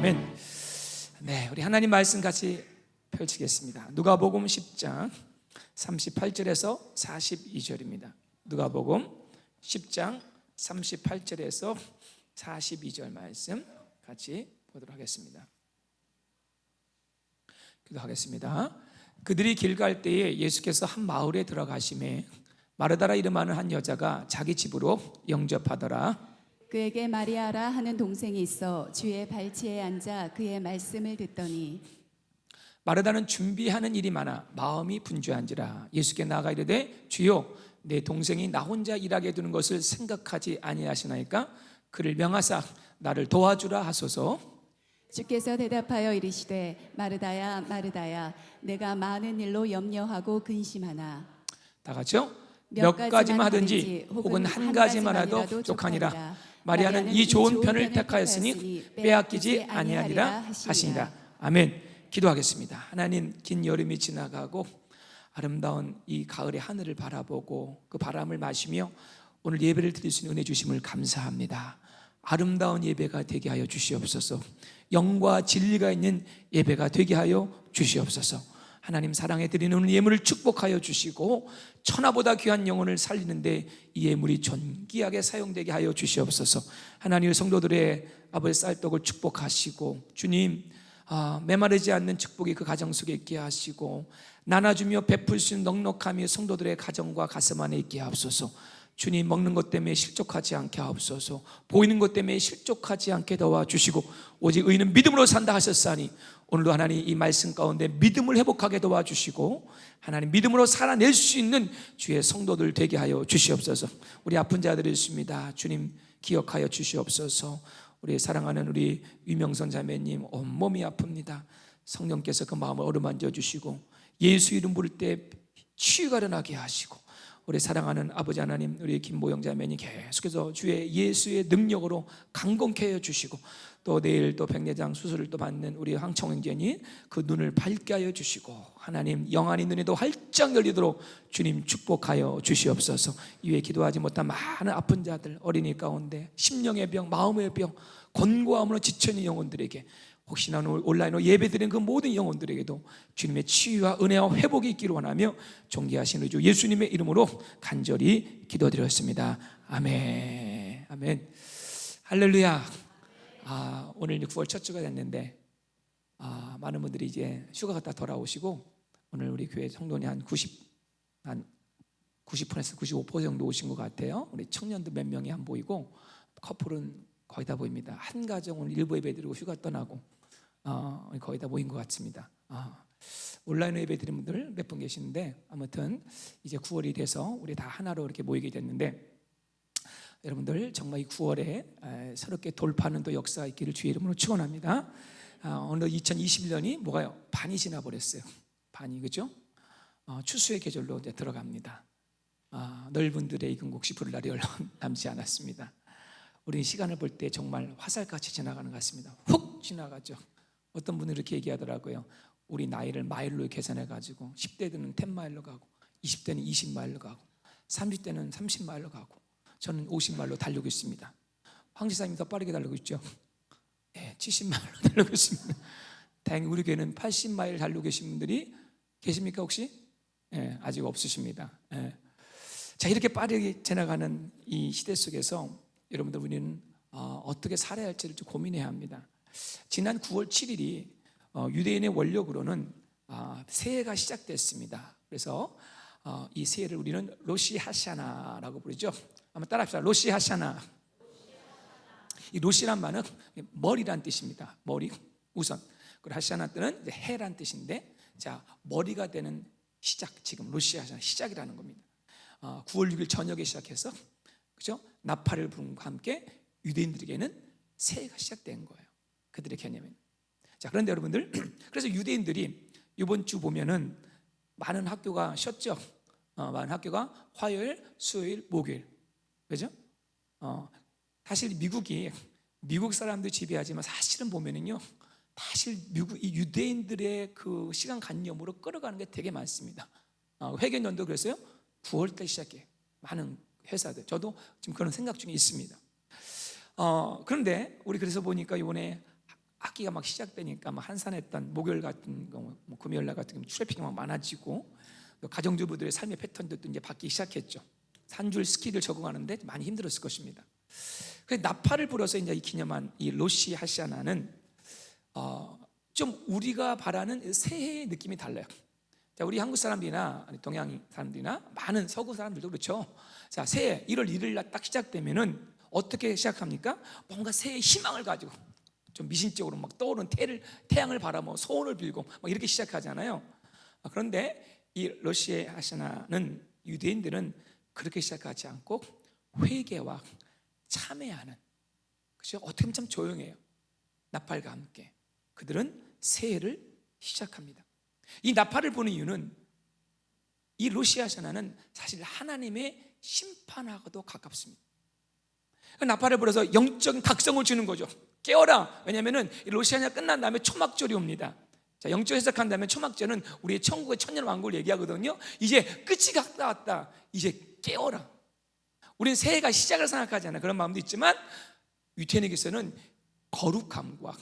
아멘. 네, 우리 하나님 말씀 같이 펼치겠습니다. 누가복음 10장 38절에서 42절입니다. 누가복음 10장 38절에서 42절 말씀 같이 보도록 하겠습니다. 기도하겠습니다. 그들이 길 갈 때에 예수께서 한 마을에 들어가심에 마르다라 이름하는 한 여자가 자기 집으로 영접하더라. 그에게 마리아라 하는 동생이 있어 주의 발치에 앉아 그의 말씀을 듣더니 마르다는 준비하는 일이 많아 마음이 분주한지라 예수께 나아가 이르되 주여 내 동생이 나 혼자 일하게 두는 것을 생각하지 아니하시나이까 그를 명하사 나를 도와주라 하소서. 주께서 대답하여 이르시되 마르다야 마르다야 내가 많은 일로 염려하고 근심하나 다 같이요. 몇 가지만 하든지 혹은 한 가지만 하도 부족하니라. 마리아는 이 좋은 편을 택하였으니 빼앗기지 아니하리라 하시니라. 아멘. 기도하겠습니다. 하나님, 긴 여름이 지나가고 아름다운 이 가을의 하늘을 바라보고 그 바람을 마시며 오늘 예배를 드릴 수 있는 은혜 주심을 감사합니다. 아름다운 예배가 되게 하여 주시옵소서. 영과 진리가 있는 예배가 되게 하여 주시옵소서. 하나님, 사랑해 드리는 예물을 축복하여 주시고 천하보다 귀한 영혼을 살리는데 이 예물이 존귀하게 사용되게 하여 주시옵소서. 하나님의 성도들의 아버지 쌀떡을 축복하시고 주님, 메마르지 않는 축복이 그 가정 속에 있게 하시고 나눠주며 베풀 수 있는 넉넉함이 성도들의 가정과 가슴 안에 있게 하옵소서. 주님, 먹는 것 때문에 실족하지 않게 하옵소서. 보이는 것 때문에 실족하지 않게 도와주시고 오직 의인은 믿음으로 산다 하셨사니 오늘도 하나님 이 말씀 가운데 믿음을 회복하게 도와주시고 하나님 믿음으로 살아낼 수 있는 주의 성도들 되게 하여 주시옵소서. 우리 아픈 자들이 있습니다. 주님 기억하여 주시옵소서. 우리 사랑하는 우리 위명선 자매님 온몸이 아픕니다. 성령께서 그 마음을 어루만져 주시고 예수 이름 부를 때 치유가 일어나게 하시고 우리 사랑하는 아버지 하나님, 우리 김보영 자매님 계속해서 주의 예수의 능력으로 강건케 하여 주시고 또 내일 또 백내장 수술을 또 받는 우리 황청영제님 그 눈을 밝게 하여 주시고 하나님 영안의 눈에도 활짝 열리도록 주님 축복하여 주시옵소서. 이외에 기도하지 못한 많은 아픈 자들, 어린이 가운데 심령의 병, 마음의 병, 권고함으로 지쳐있는 영혼들에게 혹시나 온라인으로 예배드린 그 모든 영혼들에게도 주님의 치유와 은혜와 회복이 있기를 원하며 존귀하신 주 예수님의 이름으로 간절히 기도드렸습니다. 아멘. 아멘. 할렐루야. 오늘 9월 첫 주가 됐는데 많은 분들이 이제 휴가 갔다 돌아오시고 오늘 우리 교회 성도님 한 90%에서 95% 정도 오신 것 같아요. 우리 청년들 몇 명이 안 보이고 커플은 거의 다 보입니다. 한 가정은 일부 예배 드리고 휴가 떠나고 거의 다 모인 것 같습니다. 온라인 예배 드리는 분들 몇 분 계시는데 아무튼 이제 9월이 돼서 우리 다 하나로 이렇게 모이게 됐는데 여러분들 정말 이 9월에 새롭게 돌파하는 또 역사가 있기를 주의 이름으로 축원합니다. 오늘 2021년이 뭐가요? 반이 지나버렸어요. 반이, 그죠? 추수의 계절로 이제 들어갑니다. 넓은 들에 익은 곡식 부를 날이 얼마 남지 않았습니다. 우리는 시간을 볼 때 정말 화살같이 지나가는 것 같습니다. 훅 지나가죠. 어떤 분은 이렇게 얘기하더라고요. 우리 나이를 마일로 계산해가지고 10대들은 10마일로 가고 20대는 20마일로 가고 30대는 30마일로 가고 저는 50마일로 달리고 있습니다. 황 지사님이 더 빠르게 달리고 있죠. 70마일로 달리고 있습니다. 다행히 우리 교회는 80마일 달리고 계신 분들이 계십니까 혹시? 아직 없으십니다. 자, 이렇게 빠르게 지나가는 이 시대 속에서 여러분들 우리는 어떻게 살아야 할지를 좀 고민해야 합니다. 지난 9월 7일이 유대인의 원력으로는 새해가 시작됐습니다. 그래서 이 새해를 우리는 로시 하샤나라고 부르죠. 한번 따라합시다. 로시 하샤나. 이 로시란 말은 머리란 뜻입니다. 머리 우선. 그리고 하샤나 뜻은 해란 뜻인데, 자 머리가 되는 시작, 지금 로시 하샤나 시작이라는 겁니다. 9월 6일 저녁에 시작해서 그죠? 나팔을 부름과 함께 유대인들에게는 새해가 시작된 거예요. 그들의 개념은. 자, 그런데 여러분들, 그래서 유대인들이 이번 주 보면은 많은 학교가 쉬었죠. 많은 학교가 화요일, 수요일, 목요일, 그죠? 사실 미국 사람들 지배하지만 사실은 보면은요, 사실 미국 이 유대인들의 그 시간 관념으로 끌어가는 게 되게 많습니다. 회계연도 그랬어요. 9월달 시작해 많은 회사들. 저도 지금 그런 생각 중에 있습니다. 그런데 우리 그래서 보니까 이번에 학기가 막 시작되니까 막 한산했던 목요일 같은 거, 뭐 금요일 날 같은 경우 트래픽이 막 많아지고, 또 가정주부들의 삶의 패턴들도 이제 바뀌기 시작했죠. 산줄 스키를 적응하는데 많이 힘들었을 것입니다. 그 나팔을 불어서 이제 이 기념한 이 로시 하샤나는 좀 우리가 바라는 새해의 느낌이 달라요. 자, 우리 한국 사람들이나 동양 사람들이나 많은 서구 사람들도 그렇죠. 자, 새해 1월 1일 날 딱 시작되면은 어떻게 시작합니까? 뭔가 새해 희망을 가지고 좀 미신적으로 막 떠오르는 태양을 바라보고 소원을 빌고 막 이렇게 시작하잖아요. 그런데 이 로시 하샤나는 유대인들은 그렇게 시작하지 않고 회개와 참회하는, 그렇죠? 어떻게 보면 참 조용해요. 나팔과 함께 그들은 새해를 시작합니다. 이 나팔을 부는 이유는 이 로시 하샤나는 사실 하나님의 심판하고도 가깝습니다. 나팔을 불어서 영적인 각성을 주는 거죠. 깨어라. 왜냐하면 로시 하샤나 끝난 다음에 초막절이 옵니다. 자, 영적 해석한다면 초막절은 우리의 천국의 천년 왕국을 얘기하거든요. 이제 끝이 갔다. 이제 깨어라. 우리는 새해가 시작을 생각하잖아요. 그런 마음도 있지만 유태인에게서는 거룩함과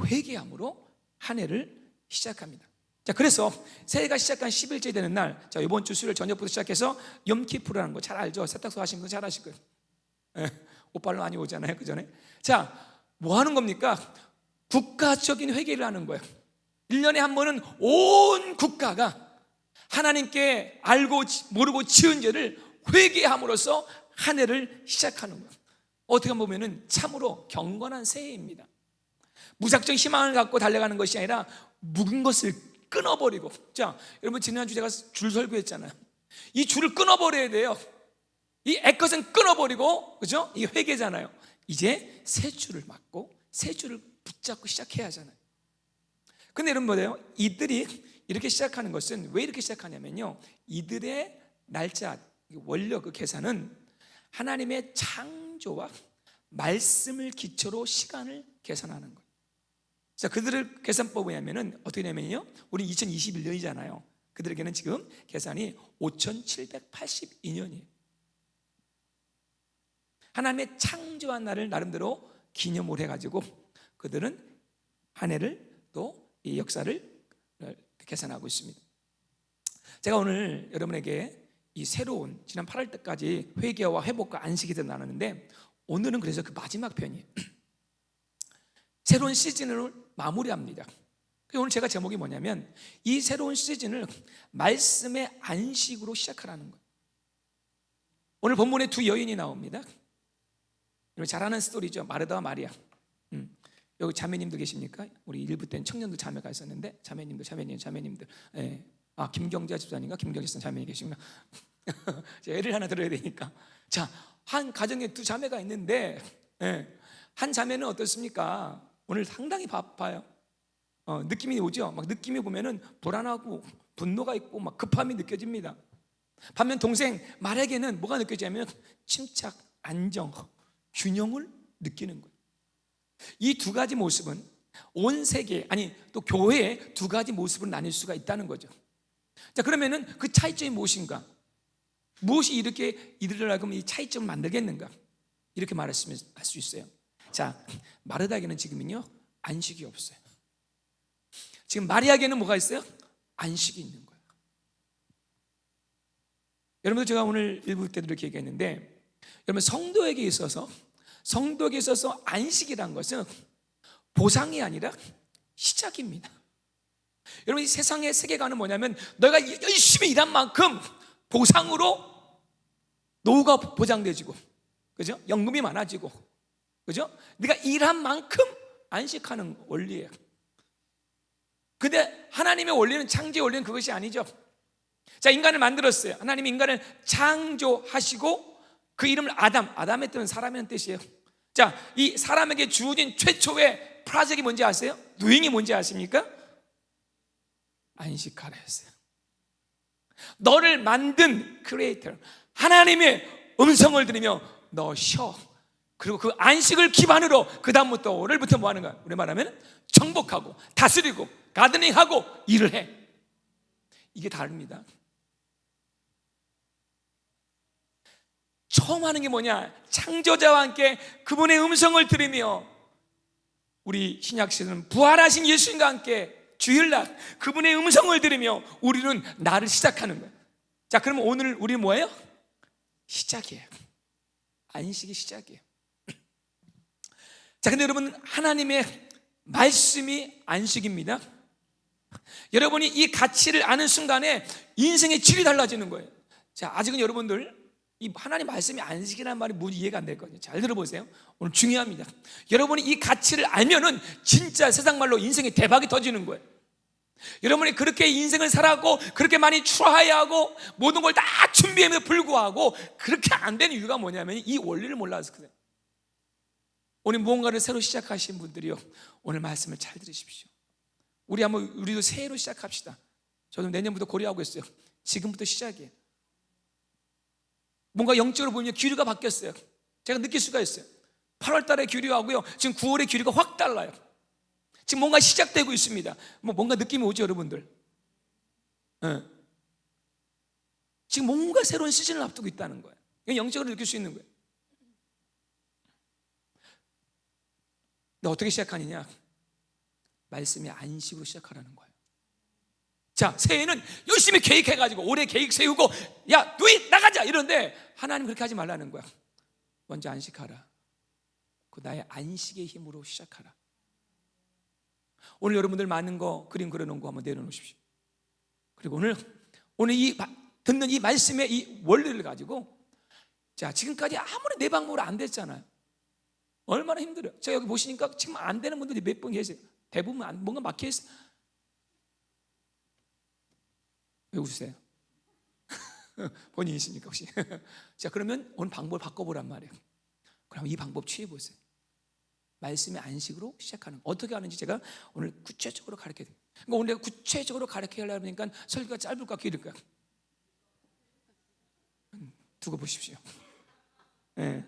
회개함으로 한 해를 시작합니다. 자, 그래서 새해가 시작한 10일째 되는 날, 자, 이번 주 수요일 저녁부터 시작해서 염키푸르라는 거 잘 알죠? 세탁소 하신 분 잘 아실 거예요. 오빠를 많이 오잖아요, 그 전에. 자, 뭐 하는 겁니까? 국가적인 회개를 하는 거예요. 1년에 한 번은 온 국가가 하나님께 알고 모르고 지은 죄를 회개함으로써 한 해를 시작하는 거예요. 어떻게 보면 참으로 경건한 새해입니다. 무작정 희망을 갖고 달려가는 것이 아니라 묵은 것을 끊어버리고. 자, 여러분 지난주 제가 줄 설교했잖아요. 이 줄을 끊어버려야 돼요. 이 애것은 끊어버리고, 그죠? 이 회개잖아요. 이제 새 줄을 맞고 새 줄을 붙잡고 시작해야 하잖아요. 근데 여러분 뭐예요? 이들이 이렇게 시작하는 것은 왜 이렇게 시작하냐면요, 이들의 날짜 원료 그 계산은 하나님의 창조와 말씀을 기초로 시간을 계산하는 거예요. 자, 그들의 계산법이 뭐냐면은 어떻게 되냐면요, 우리 2021년이잖아요. 그들에게는 지금 계산이 5782년이에요. 하나님의 창조한 날을 나름대로 기념을 해가지고 그들은 한 해를 또 이 역사를 계산하고 있습니다. 제가 오늘 여러분에게 이 새로운 지난 8월 때까지 회개와 회복과 안식이 나누는데, 오늘은 그래서 그 마지막 편이에요. 새로운 시즌을 마무리합니다. 오늘 제가 제목이 뭐냐면 이 새로운 시즌을 말씀의 안식으로 시작하라는 거예요. 오늘 본문에 두 여인이 나옵니다. 여러분 잘 아는 스토리죠. 마르다와 마리아. 여기 자매님도 계십니까? 우리 일부 때는 청년도 자매가 있었는데 자매님들. 예. 아, 김경자 집사님과 김경자 집사 자매님 계시구나. 예를 하나 들어야 되니까. 자, 한 가정에 두 자매가 있는데, 예, 한 자매는 어떻습니까? 오늘 상당히 바빠요. 느낌이 오죠? 막 느낌이 보면은 불안하고 분노가 있고 막 급함이 느껴집니다. 반면 동생 말에게는 뭐가 느껴지냐면 침착, 안정, 균형을 느끼는 거예요. 이 두 가지 모습은 온 세계, 아니 또 교회의 두 가지 모습으로 나뉠 수가 있다는 거죠. 자, 그러면은 그 차이점이 무엇인가? 무엇이 이렇게 이들을 하여금 이 차이점을 만들겠는가? 이렇게 할 수 있어요. 자, 마르다에게는 지금은요 안식이 없어요. 지금 마리아에게는 뭐가 있어요? 안식이 있는 거예요. 여러분들 제가 오늘 일부 때도 이렇게 얘기했는데, 여러분 성도에게 있어서 안식이란 것은 보상이 아니라 시작입니다. 여러분 이 세상의 세계관은 뭐냐면 너가 열심히 일한 만큼 보상으로 노후가 보장되지고, 그죠? 연금이 많아지고, 그죠? 네가 일한 만큼 안식하는 원리예요. 근데 하나님의 원리는, 창조의 원리는 그것이 아니죠. 자, 인간을 만들었어요. 하나님이 인간을 창조하시고 그 이름을 아담의 뜻은 사람이라는 뜻이에요. 자, 이 사람에게 주어진 최초의 프로젝트가 뭔지 아세요? 도잉이 뭔지 아십니까? 안식하라 했어요. 너를 만든 크리에이터 하나님의 음성을 들으며 너 쉬어. 그리고 그 안식을 기반으로 그 다음부터 오늘부터 뭐 하는 거야? 우리 말하면 정복하고 다스리고 가드닝하고 일을 해. 이게 다릅니다. 처음 하는 게 뭐냐? 창조자와 함께 그분의 음성을 들으며 우리 신약 시대는 부활하신 예수님과 함께 주일날 그분의 음성을 들으며 우리는 날을 시작하는 거예요. 자, 그러면 오늘 우리 뭐예요? 시작이에요. 안식이 시작이에요. 자, 근데 여러분, 하나님의 말씀이 안식입니다. 여러분이 이 가치를 아는 순간에 인생의 질이 달라지는 거예요. 자, 아직은 여러분들 이 하나님 말씀이 안식이라는 말이 뭔지 이해가 안 될 거예요. 잘 들어보세요. 오늘 중요합니다. 여러분이 이 가치를 알면은 진짜 세상 말로 인생의 대박이 터지는 거예요. 여러분이 그렇게 인생을 살아가고 그렇게 많이 추하야 하고 모든 걸 다 준비함에도 불구하고 그렇게 안 되는 이유가 뭐냐면 이 원리를 몰라서 그래요. 오늘 무언가를 새로 시작하신 분들이요, 오늘 말씀을 잘 들으십시오. 우리도 새해로 시작합시다. 저도 내년부터 고려하고 있어요. 지금부터 시작이에요. 뭔가 영적으로 보면 기류가 바뀌었어요. 제가 느낄 수가 있어요. 8월 달에 기류하고요, 지금 9월에 기류가 확 달라요. 지금 뭔가 시작되고 있습니다. 뭔가 느낌이 오죠, 여러분들? 네. 지금 뭔가 새로운 시즌을 앞두고 있다는 거예요. 영적으로 느낄 수 있는 거예요. 근데 어떻게 시작하느냐? 말씀이 안식으로 시작하라는 거예요. 자, 새해는 열심히 계획해가지고 올해 계획 세우고 야, 너희 나가자 이러는데 하나님 그렇게 하지 말라는 거야. 먼저 안식하라. 그 나의 안식의 힘으로 시작하라. 오늘 여러분들 많은 거 그림 그려놓은 거 한번 내려놓으십시오. 그리고 오늘 듣는 이 말씀의 이 원리를 가지고, 자, 지금까지 아무리 내 방법으로 안 됐잖아요. 얼마나 힘들어요. 제가 여기 보시니까 지금 안 되는 분들이 몇 분 계세요. 대부분 뭔가 막혀있어요. 왜 웃으세요? 본인이십니까 혹시? 자, 그러면 오늘 방법을 바꿔보란 말이에요. 그럼 이 방법 취해보세요. 말씀의 안식으로 시작하는 거. 어떻게 하는지 제가 오늘 구체적으로 가르쳐드려요. 그러니까 오늘 내가 구체적으로 가르치려고 하니까 설교가 짧을까 길을까? 두고 보십시오. 네.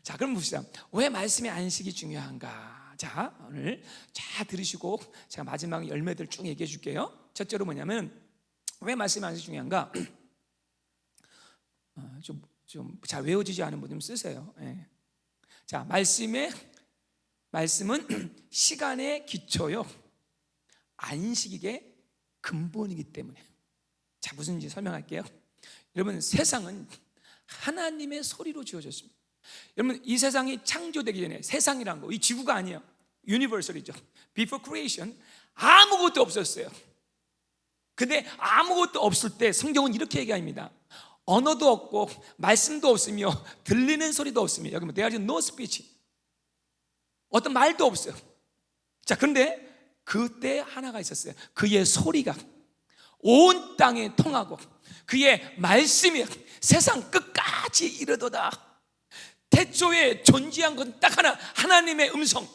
자, 그럼 봅시다. 왜 말씀의 안식이 중요한가? 자, 오늘 잘 들으시고 제가 마지막 열매들 쭉 얘기해 줄게요. 첫째로 뭐냐면 왜 말씀의 안식이 중요한가? 좀 잘 외워지지 않은 분 좀 쓰세요. 네. 자, 말씀은 시간의 기초요, 안식의 근본이기 때문에. 자, 무슨지 설명할게요. 여러분, 세상은 하나님의 소리로 지어졌습니다. 여러분, 이 세상이 창조되기 전에, 세상이란 거, 이 지구가 아니에요. 유니버설이죠. Before creation 아무것도 없었어요. 근데 아무것도 없을 때 성경은 이렇게 얘기합니다. 언어도 없고 말씀도 없으며 들리는 소리도 없습니다. 여기 There is no speech. 어떤 말도 없어요. 자, 그런데 그때 하나가 있었어요. 그의 소리가 온 땅에 통하고 그의 말씀이 세상 끝까지 이르도다. 태초에 존재한 건 딱 하나, 하나님의 음성,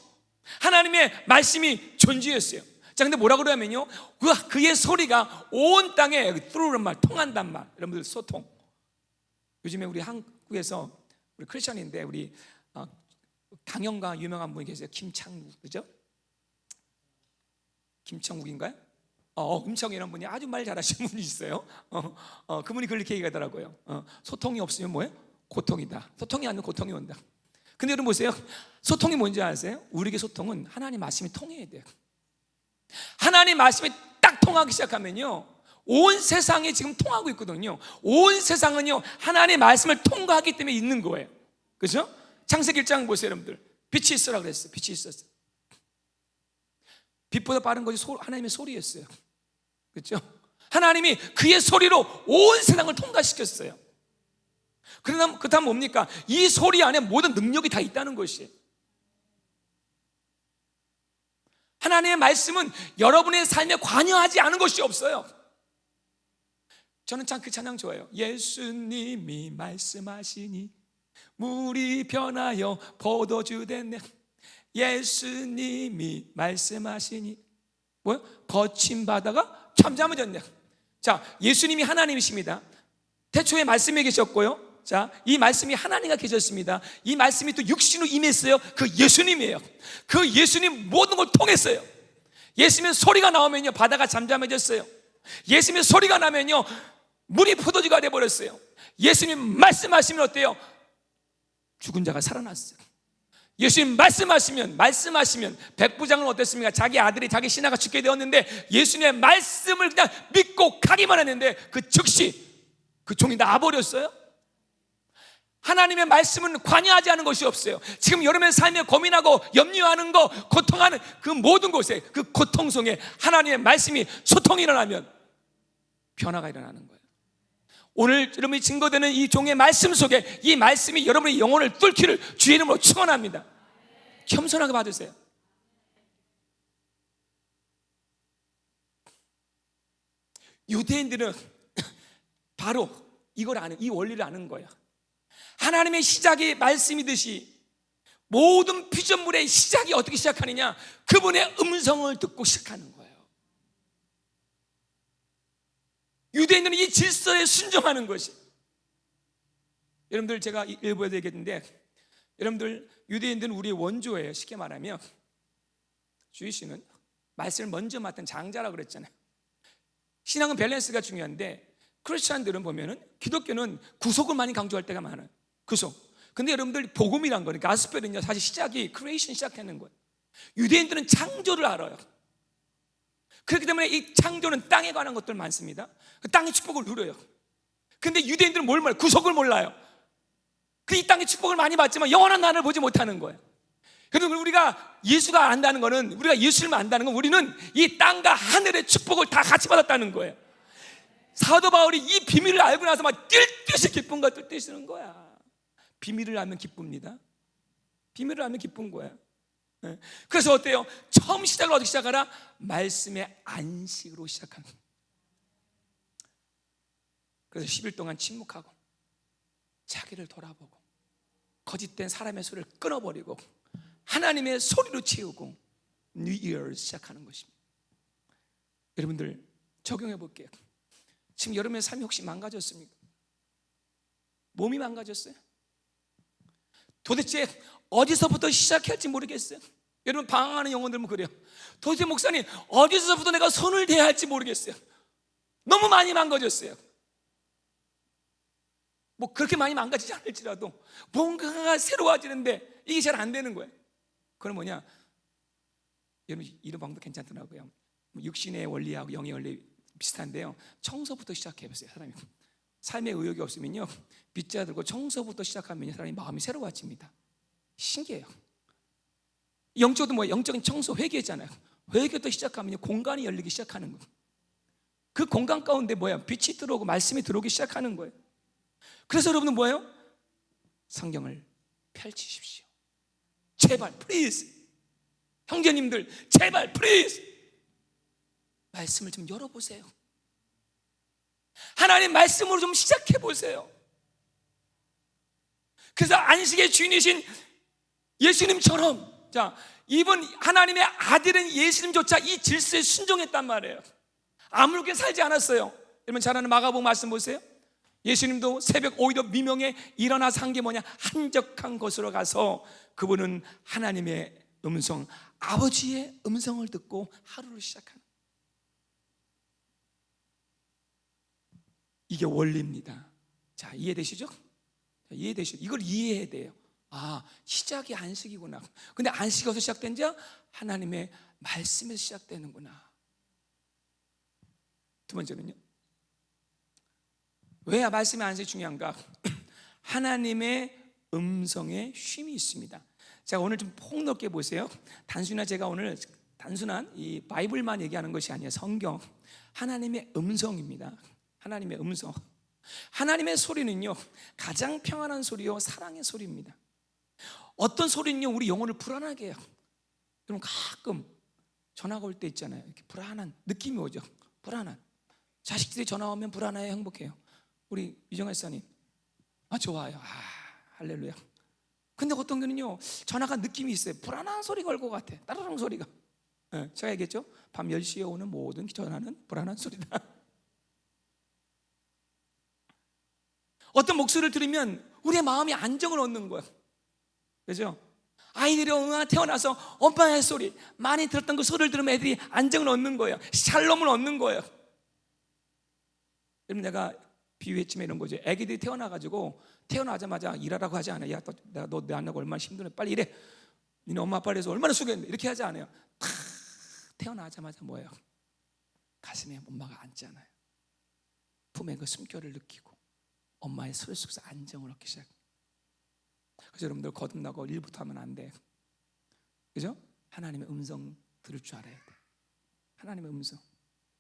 하나님의 말씀이 존재했어요. 자, 근데 뭐라고 그러냐면요, 그의 소리가 온 땅에 through란 말, 통한단 말. 여러분들 소통. 요즘에 우리 한국에서 우리 크리스천인데 우리 강연가 유명한 분이 계세요. 김창국, 그죠? 김창국인가요? 김창국이라는 분이 아주 말 잘하시는 분이 있어요. 그분이 그렇게 얘기하더라고요. 소통이 없으면 뭐예요? 고통이다. 소통이 안 되면 고통이 온다. 근데 여러분 보세요. 소통이 뭔지 아세요? 우리에게 소통은 하나님 말씀이 통해야 돼요. 하나님 말씀이 딱 통하기 시작하면요, 온 세상이 지금 통하고 있거든요. 온 세상은요, 하나님의 말씀을 통과하기 때문에 있는 거예요. 그렇죠? 창세기 1장 보세요, 여러분들. 빛이 있으라 그랬어요. 빛이 있었어요. 빛보다 빠른 것이 하나님의 소리였어요. 그렇죠? 하나님이 그의 소리로 온 세상을 통과시켰어요. 그렇다면 뭡니까? 이 소리 안에 모든 능력이 다 있다는 것이에요. 하나님의 말씀은 여러분의 삶에 관여하지 않은 것이 없어요. 저는 참 그 찬양 좋아해요. 예수님이 말씀하시니 물이 변하여 포도주 됐네. 예수님이 말씀하시니 뭐요? 거친 바다가 잠잠해졌네. 자, 예수님이 하나님이십니다. 태초에 말씀에 계셨고요. 자, 이 말씀이 하나님과 계셨습니다. 이 말씀이 또 육신으로 임했어요. 그 예수님이에요. 그 예수님 모든 걸 통했어요. 예수님의 소리가 나오면요, 바다가 잠잠해졌어요. 예수님의 소리가 나면요, 물이 포도주가 돼버렸어요. 예수님 말씀하시면 어때요? 죽은 자가 살아났어요. 예수님 말씀하시면 백부장은 어땠습니까? 자기 아들이 자기 신하가 죽게 되었는데 예수님의 말씀을 그냥 믿고 가기만 했는데 그 즉시 그 종이 나와버렸어요. 하나님의 말씀은 관여하지 않은 것이 없어요. 지금 여러분의 삶에 고민하고 염려하는 거, 고통하는 그 모든 곳에, 그 고통 속에 하나님의 말씀이 소통이 일어나면 변화가 일어나는 거예요. 오늘 여러분이 증거되는 이 종의 말씀 속에 이 말씀이 여러분의 영혼을 뚫기를 주의 이름으로 축원합니다. 겸손하게 받으세요. 유대인들은 바로 이걸 아는, 이 원리를 아는 거예요. 하나님의 시작이 말씀이듯이 모든 피조물의 시작이 어떻게 시작하느냐? 그분의 음성을 듣고 시작하는 거예요. 유대인들은 이 질서에 순종하는 것이. 여러분들 제가 일부에도 얘기했는데, 여러분들 유대인들은 우리의 원조예요. 쉽게 말하면 주이씨는 말씀을 먼저 맡은 장자라고 그랬잖아요. 신앙은 밸런스가 중요한데 크리스천들은 보면은 기독교는 구속을 많이 강조할 때가 많아요. 구속. 근데 여러분들 복음이란 거니까 가스펠은요 사실 시작이 크리에이션 시작하는 거예요. 유대인들은 창조를 알아요. 그렇기 때문에 이 창조는 땅에 관한 것들 많습니다. 그 땅의 축복을 누려요. 근데 유대인들은 뭘 몰라요? 구속을 몰라요. 그 이 땅의 축복을 많이 받지만 영원한 나를 보지 못하는 거예요. 그래서 우리가 예수가 안다는 거는, 우리가 예수를 안다는 건 우리는 이 땅과 하늘의 축복을 다 같이 받았다는 거예요. 사도 바울이 이 비밀을 알고 나서 막 뛸 듯이 기쁨과 뜰뜻이는 거야. 비밀을 알면 기쁩니다. 비밀을 알면 기쁜 거야. 그래서 어때요? 처음 시작을 어떻게 시작하라? 말씀의 안식으로 시작하는 거예요. 그래서 10일 동안 침묵하고 자기를 돌아보고 거짓된 사람의 소리를 끊어버리고 하나님의 소리로 채우고 New Year를 시작하는 것입니다. 여러분들 적용해 볼게요. 지금 여러분의 삶이 혹시 망가졌습니까? 몸이 망가졌어요? 도대체 어디서부터 시작해야 할지 모르겠어요. 여러분 방황하는 영혼들은 그래요. 도대체 목사님 어디서부터 내가 손을 대야 할지 모르겠어요. 너무 많이 망가졌어요. 뭐 그렇게 많이 망가지지 않을지라도 뭔가가 새로워지는데 이게 잘 안 되는 거예요. 그건 뭐냐? 여러분 이런 방법도 괜찮더라고요. 육신의 원리하고 영의 원리 비슷한데요. 청소부터 시작해보세요. 사람이 삶에 의욕이 없으면요 빗자 들고 청소부터 시작하면 사람이 마음이 새로워집니다. 신기해요. 영적도 뭐예요? 영적인 청소 회개잖아요. 회개부터 시작하면 공간이 열리기 시작하는 거예요. 그 공간 가운데 뭐예요? 빛이 들어오고 말씀이 들어오기 시작하는 거예요. 그래서 여러분은 뭐예요? 성경을 펼치십시오. 제발 플리즈 형제님들 제발 플리즈 말씀을 좀 열어보세요. 하나님 말씀으로 좀 시작해보세요. 그래서 안식의 주인이신 예수님처럼, 자, 이분 하나님의 아들은 예수님조차 이 질서에 순종했단 말이에요. 아무렇게 살지 않았어요. 여러분 잘 아는 마가복음 말씀 보세요. 예수님도 새벽 오히려 미명에 일어나서 한 게 뭐냐? 한적한 곳으로 가서 그분은 하나님의 음성, 아버지의 음성을 듣고 하루를 시작하는, 이게 원리입니다. 자, 이해되시죠? 이해되시죠? 이걸 이해해야 돼요. 아, 시작이 안식이구나. 근데 안식이 어디서 시작된지 하나님의 말씀에서 시작되는구나. 두 번째는요, 왜 말씀의 안식이 중요한가? 하나님의 음성에 쉼이 있습니다. 자, 오늘 좀 폭넓게 보세요. 제가 오늘 단순한 이 바이블만 얘기하는 것이 아니에요. 성경, 하나님의 음성입니다. 하나님의 음성. 하나님의 소리는요 가장 평안한 소리요 사랑의 소리입니다. 어떤 소리는요 우리 영혼을 불안하게 해요. 여러분 가끔 전화가 올 때 있잖아요. 이렇게 불안한 느낌이 오죠. 불안한. 자식들이 전화 오면 불안해요, 행복해요? 우리 유정아 씨님, 아 좋아요. 아 할렐루야. 근데 어떤 경우는요 전화가 느낌이 있어요. 불안한 소리 걸 것 같아. 따르릉 소리가. 네, 제가 얘기했죠. 밤 10시에 오는 모든 전화는 불안한 소리다. 어떤 목소리를 들으면 우리의 마음이 안정을 얻는 거예요. 그죠? 아이들이 태어나서 엄마의 소리 많이 들었던 그 소리를 들으면 애들이 안정을 얻는 거예요. 샬롬을 얻는 거예요. 여러분 내가 비유했지만 이런 거죠. 애기들이 태어나가지고 태어나자마자 일하라고 하지 않아요. 야, 너 내 안 나고 얼마나 힘드네. 빨리 일해. 니네 엄마 아빠를 해서 얼마나 수고했는데 이렇게 하지 않아요. 탁 태어나자마자 뭐예요? 가슴에 엄마가 앉잖아요. 품에 그 숨결을 느끼고 엄마의 소리 속에서 안정을 얻기 시작해요. 그래서 여러분들 거듭나고 일부터 하면 안 돼. 그죠? 하나님의 음성 들을 줄 알아야 돼. 하나님의 음성.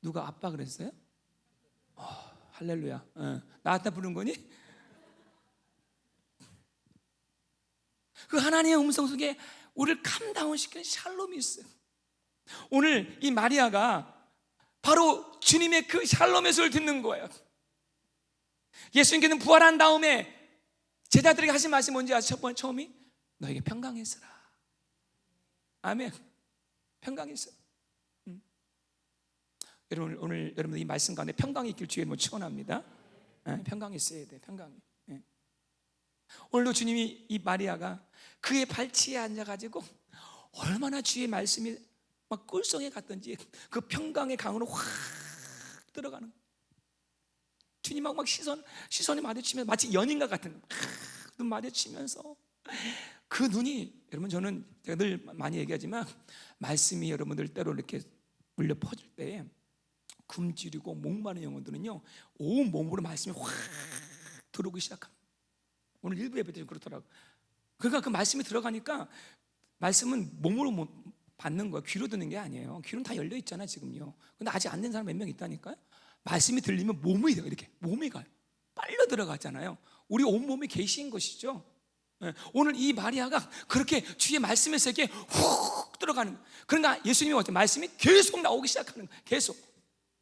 누가 아빠 그랬어요? 할렐루야. 나한테 부른 거니? 그 하나님의 음성 속에 우리를 캄다운 시키는 샬롬이 있어요. 오늘 이 마리아가 바로 주님의 그 샬롬의 소리를 듣는 거예요. 예수님께서는 부활한 다음에 제자들에게 하신 말씀이 뭔지 아세요? 첫 번째 처음이 너에게 평강이 있으라. 아멘. 평강이 있어. 여러분 오늘 여러분들 이 말씀 가운데 평강이 있길 주의 이름으로 축원합니다. 평강이 있어야 돼. 평강이. 오늘도 주님이 이 마리아가 그의 발치에 앉아가지고 얼마나 주의 말씀이 막 꿀송에 갔던지 그 평강의 강으로 확 들어가는 주님하고 막 시선이 마주치면 마치 연인과 같은 눈 마주치면서 그 눈이 여러분 저는 제가 늘 많이 얘기하지만 말씀이 여러분들 때로 이렇게 울려 퍼질 때에 굶주리고 목마른 영혼들은요 온 몸으로 말씀이 확 들어오기 시작합니다. 오늘 일부 예배 때 그렇더라고. 그러니까 그 말씀이 들어가니까 말씀은 몸으로 받는 거야. 귀로 듣는 게 아니에요. 귀는 다 열려 있잖아 지금요. 근데 아직 안 된 사람 몇 명 있다니까요. 말씀이 들리면 몸이 돼요. 이렇게 몸이 가요. 빨려 들어가잖아요. 우리 온 몸이 계신 것이죠. 오늘 이 마리아가 그렇게 주의 말씀에 세게 훅 들어가는 거예요. 그러니까 예수님이 어때? 말씀이 계속 나오기 시작하는 거예요. 계속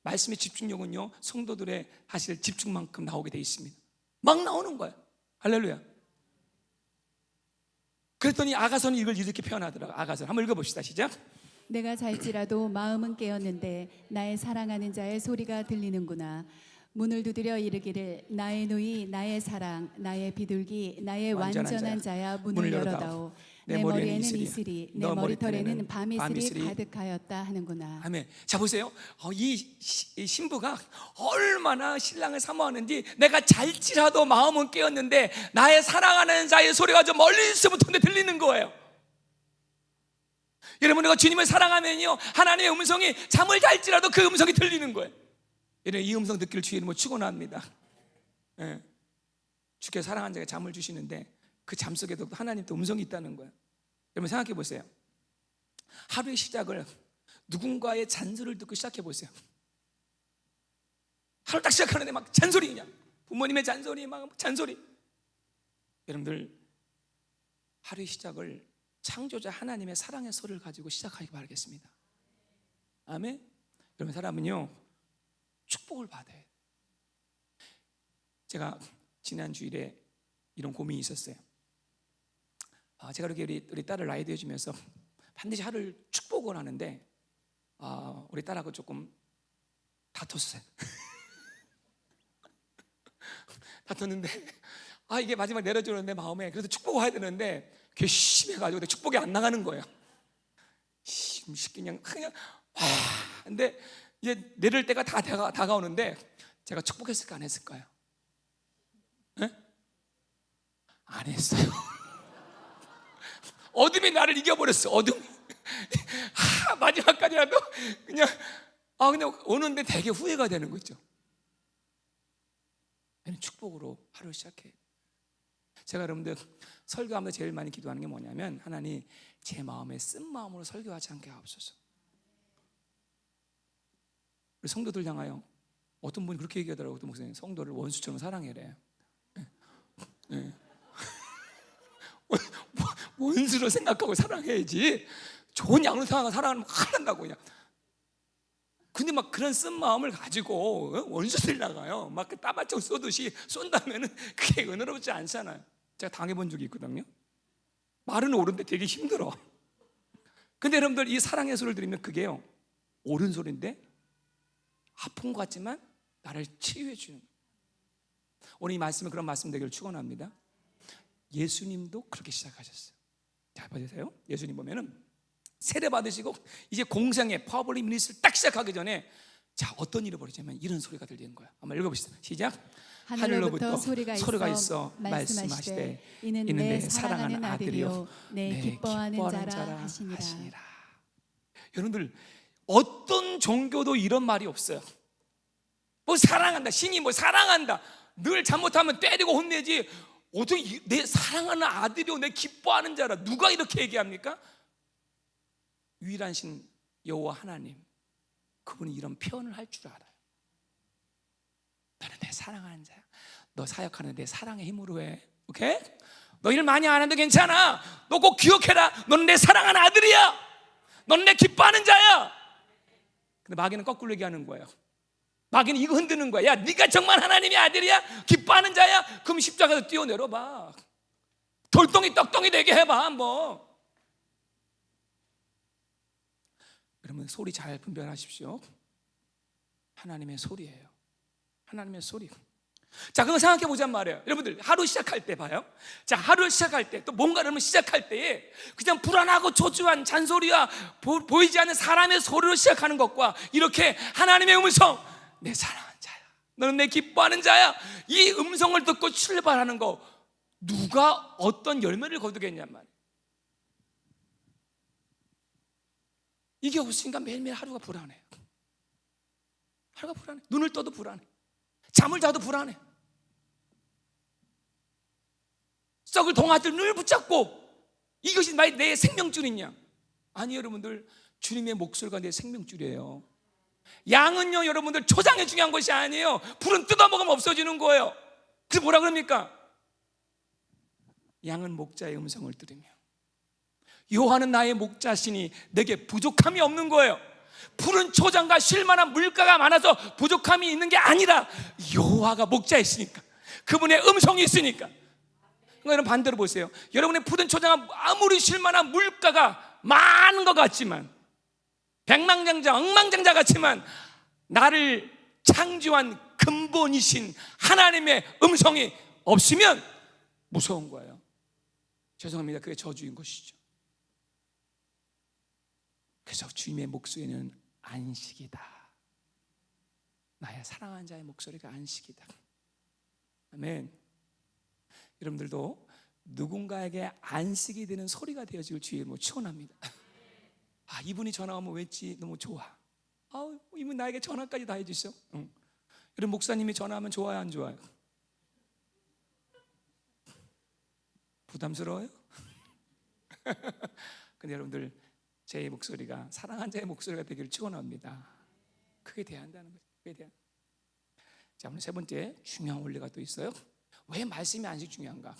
말씀의 집중력은요 성도들의 사실 집중만큼 나오게 돼 있습니다. 막 나오는 거예요. 할렐루야. 그랬더니 아가서는 이걸 이렇게 표현하더라고요. 아가서 한번 읽어봅시다. 시작. 내가 잘지라도 마음은 깨었는데 나의 사랑하는 자의 소리가 들리는구나. 문을 두드려 이르기를 나의 누이 나의 사랑 나의 비둘기 나의 완전한 자야 문을 열어다오. 내 머리에는 이슬이 내 머리털에는 밤이슬이 가득하였다 하는구나. 아멘. 자 보세요. 이 신부가 얼마나 신랑을 사모하는지 내가 잘지라도 마음은 깨었는데 나의 사랑하는 자의 소리가 저 멀리서부터 들리는 거예요. 여러분 우리가 주님을 사랑하면요 하나님의 음성이 잠을 잘지라도 그 음성이 들리는 거예요. 여러분 이 음성 듣기를 주의 이름으로 축원합니다. 주께 사랑하는 자에게 잠을 주시는데 그 잠 속에도 하나님 또 음성이 있다는 거예요. 여러분 생각해 보세요. 하루의 시작을 누군가의 잔소리를 듣고 시작해 보세요. 하루 딱 시작하는데 막 잔소리 그냥 부모님의 잔소리 막 잔소리. 여러분들 하루의 시작을 창조자 하나님의 사랑의 소리를 가지고 시작하기 바라겠습니다. 아멘. 여러분 사람은요 축복을 받아요. 제가 지난 주일에 이런 고민이 있었어요. 제가 이렇게 우리 딸을 라이드 해주면서 반드시 하루를 축복을 하는데 우리 딸하고 조금 다퉜어요. 다퉜는데 이게 마지막 내려주는 내 마음에 그래서 축복을 해야 되는데 괘씸해가지고 축복이 안 나가는 거예요. 그냥 근데 이제 내릴 때가 다 다가오는데 제가 축복했을까 안 했을까요? 안 했어요. 어둠이 나를 이겨버렸어. 어둠이 마지막까지라도 그냥 근데 오는데 되게 후회가 되는 거죠. 축복으로 하루 시작해. 제가 여러분들 설교하면서 제일 많이 기도하는 게 뭐냐면 하나님 제 마음에 쓴 마음으로 설교하지 않게 하옵소서. 우리 성도들 향하여 어떤 분이 그렇게 얘기하더라고요. 어떤 목사님 성도를 원수처럼 사랑해래. 원수로 생각하고 사랑해야지. 좋은 양으로 생각하고 사랑하면 화난다고 그냥. 근데 막 그런 쓴 마음을 가지고 원수들 나가요. 막 따발총 쏘듯이 쏜다면은 그게 은혜롭지 않잖아요. 제가 당해본 적이 있거든요. 말은 옳은데 되게 힘들어. 근데 여러분들 이 사랑의 소리를 들으면 그게요 옳은 소리인데 아픈 것 같지만 나를 치유해 주는 거예요. 오늘 이 말씀은 그런 말씀 되기를 축원합니다. 예수님도 그렇게 시작하셨어요. 잘 봐주세요. 예수님 보면은 세례 받으시고 이제 공생의 파블릭 미니스트를 딱 시작하기 전에 자, 어떤 일이 벌어지냐면 이런 소리가 들리는 거야. 한번 읽어보시죠. 시작. 하늘로부터 소리가 있어 말씀하시되 이는 내 사랑하는 아들이요 내 기뻐하는 자라 하시니라. 여러분들, 어떤 종교도 이런 말이 없어요. 뭐 사랑한다, 신이 뭐 사랑한다, 늘 잘못하면 때리고 혼내지, 어떻게 내 사랑하는 아들이요 내 기뻐하는 자라, 누가 이렇게 얘기합니까? 유일한 신 여호와 하나님, 그분이 이런 표현을 할 줄 알아요. 너는 내 사랑하는 자야. 너 사역하는 내 사랑의 힘으로 해. 오케이? 너 일 많이 안 해도 괜찮아. 너 꼭 기억해라. 너는 내 사랑하는 아들이야. 너는 내 기뻐하는 자야. 근데 마귀는 거꾸로 얘기하는 거예요. 마귀는 이거 흔드는 거야. 야, 네가 정말 하나님의 아들이야? 기뻐하는 자야? 그럼 십자가에서 뛰어내려봐. 돌덩이 떡덩이 되게 해봐 한번. 여러분, 소리 잘 분별하십시오. 하나님의 소리예요. 하나님의 소리. 자, 그거 생각해 보잔 말이에요. 여러분들, 하루 시작할 때 봐요. 자, 하루 시작할 때, 또 뭔가를 시작할 때에 그냥 불안하고 초조한 잔소리와 보이지 않는 사람의 소리로 시작하는 것과 이렇게 하나님의 음성, 내 사랑하는 자야, 너는 내 기뻐하는 자야, 이 음성을 듣고 출발하는 거, 누가 어떤 열매를 거두겠냔 말이에요. 이게 없으니까 매일매일 하루가 불안해요. 하루가 불안해. 눈을 떠도 불안해. 잠을 자도 불안해. 썩을 동아들 늘 붙잡고 이것이 내 생명줄이냐? 아니, 여러분들, 주님의 목소리가 내 생명줄이에요. 양은요, 여러분들, 초장이 중요한 것이 아니에요. 불은 뜯어먹으면 없어지는 거예요. 그래서 뭐라 그럽니까? 양은 목자의 음성을 들으며, 여호와는 나의 목자시니 내게 부족함이 없는 거예요. 푸른 초장과 쉴만한 물가가 많아서 부족함이 있는 게 아니라 여호와가 목자이시니까, 그분의 음성이 있으니까. 여러분, 반대로 보세요. 여러분의 푸른 초장은 아무리 쉴만한 물가가 많은 것 같지만, 백망장자, 억망장자 같지만, 나를 창조한 근본이신 하나님의 음성이 없으면 무서운 거예요. 죄송합니다. 그게 저주인 것이죠. 그래서 주님의 목소리는 안식이다. 나의 사랑하는 자의 목소리가 안식이다. 아멘. 여러분들도 누군가에게 안식이 되는 소리가 되어질 주의 이름으로 축원합니다. 아, 이분이 전화 오면 왠지 너무 좋아. 아, 이분 나에게 전화까지 다 해주셔. 응. 여러분, 목사님이 전화하면 좋아요, 안 좋아요? 부담스러워요? 근데 여러분들, 제 목소리가 사랑한 자의 목소리가 되기를 축원합니다. 그게 돼야 한다는 거죠. 그게 돼야. 자, 오늘 세 번째 중요한 원리가 또 있어요. 왜 말씀이 안식 중요한가?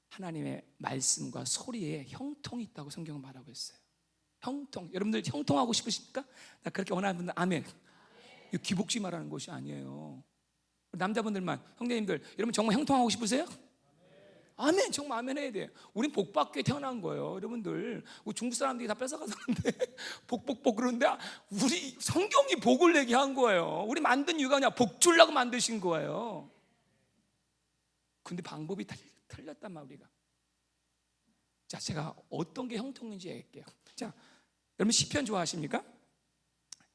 하나님의 말씀과 소리에 형통이 있다고 성경은 말하고 있어요. 형통. 여러분들 형통하고 싶으십니까? 나 그렇게 원하는 분들 아멘. 이거 기복지 말하는 것이 아니에요. 남자분들만, 형제님들, 여러분 정말 형통하고 싶으세요? 아멘. 정말 아멘 해야 돼요. 우린 복받게 태어난 거예요. 여러분들, 우리 중국 사람들이 다 뺏어가서는데 복복복 그러는데, 우리 성경이 복을 내게 한 거예요. 우리 만든 이유가 그냥 복 주려고 만드신 거예요. 근데 방법이 틀렸단 말이야, 우리가. 자, 제가 어떤 게 형통인지 얘기할게요. 자, 여러분 시편 좋아하십니까?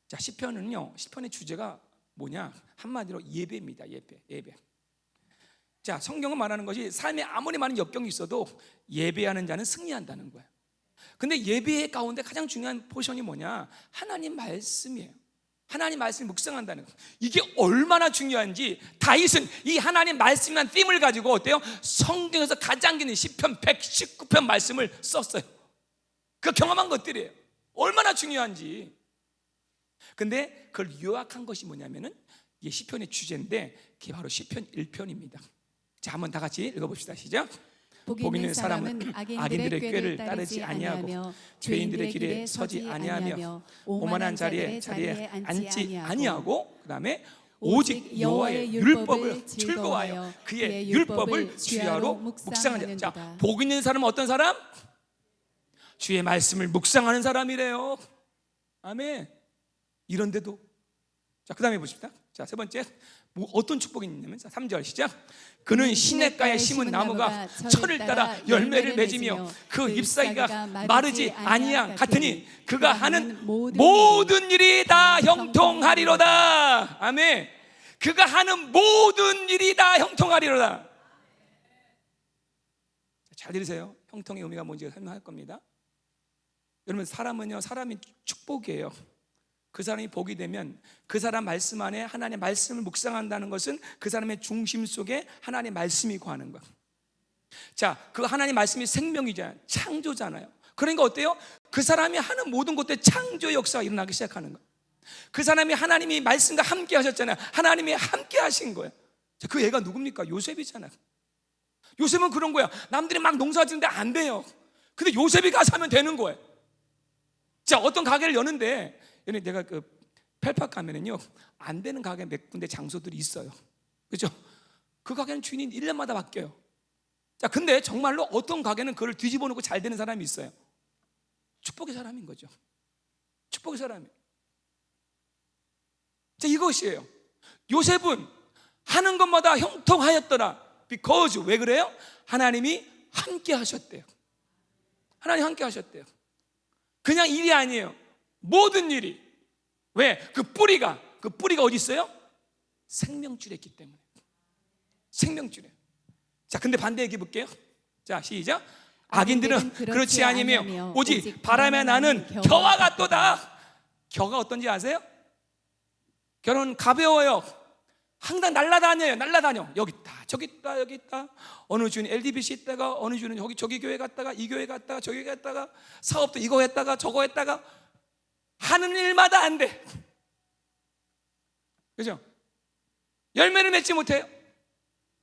자, 시편은요, 시편의 주제가 뭐냐? 한마디로 예배입니다. 예배. 자, 성경은 말하는 것이 삶에 아무리 많은 역경이 있어도 예배하는 자는 승리한다는 거예요. 근데 예배 가운데 가장 중요한 포션이 뭐냐? 하나님 말씀이에요. 하나님 말씀을 묵상한다는 거예요. 이게 얼마나 중요한지 다윗은 이 하나님 말씀이란 띠을 가지고 어때요? 성경에서 가장 긴 시편 119편 말씀을 썼어요. 그 경험한 것들이에요. 얼마나 중요한지. 근데 그걸 요약한 것이 뭐냐면은 이게 시편의 주제인데, 그게 바로 시편 1편입니다. 자, 한번 다 같이 읽어봅시다. 시작. 복 있는 사람은 악인들의 꾀를 따르지 아니하고 죄인들의 길에 서지 아니하며 오만한 자리에 앉지 아니하고, 그 다음에 오직 여호와의 율법을 즐거워하여 그의 율법을 주야로 묵상하는 자. 자, 복 있는 사람은 어떤 사람? 주의 말씀을 묵상하는 사람이래요. 아멘. 이런데도, 자, 그 다음에 보십시다. 자, 세 번째, 뭐 어떤 축복이 있냐면 3절 시작. 그는 시냇가에 심은 나무가 철을 따라 열매를 맺으며 그 잎사귀가 마르지 아니함 같으니 그가 하는 모든 일이 다 형통하리로다. 아멘. 그가 하는 모든 일이 다 형통하리로다. 잘 들으세요. 형통의 의미가 뭔지 설명할 겁니다. 여러분, 사람은요, 사람이 축복이에요. 그 사람이 복이 되면 그 사람 말씀 안에 하나님의 말씀을 묵상한다는 것은 그 사람의 중심 속에 하나님의 말씀이 거하는 거야. 자, 그 하나님의 말씀이 생명이잖아요. 창조잖아요. 그러니까 어때요? 그 사람이 하는 모든 것들에 창조 역사가 일어나기 시작하는 거야. 그 사람이 하나님이 말씀과 함께 하셨잖아요. 하나님이 함께 하신 거예요. 자, 그 애가 누굽니까? 요셉이잖아요. 요셉은 그런 거야. 남들이 막 농사 짓는데 안 돼요. 근데 요셉이 가서 하면 되는 거예요. 자, 어떤 가게를 여는데 내가 그 펠팍 가면은요, 안 되는 가게 몇 군데 장소들이 있어요. 그죠? 그 가게는 주인이 1년마다 바뀌어요. 자, 근데 정말로 어떤 가게는 그걸 뒤집어 놓고 잘 되는 사람이 있어요. 축복의 사람인 거죠. 축복의 사람이. 자, 이것이에요. 요셉은 하는 것마다 형통하였더라. because 왜 그래요? 하나님이 함께 하셨대요. 하나님 함께 하셨대요. 그냥 일이 아니에요. 모든 일이. 왜? 그 뿌리가 어디 있어요? 생명줄에 있기 때문에. 생명줄에. 자, 근데 반대 얘기해 볼게요. 자, 시작. 악인들은 그렇지 아니며 오직 바람에 나는 겨와 같도다. 겨가 어떤지 아세요? 겨는 가벼워요. 항상 날라다녀요. 여기 있다, 저기 있다, 여기 있다. 어느 주는 LDBC 있다가, 어느 주는 저기 교회 갔다가, 이 교회 갔다가, 저기 갔다가, 사업도 이거 했다가 저거 했다가, 하는 일마다 안 돼. 그죠? 열매를 맺지 못해요.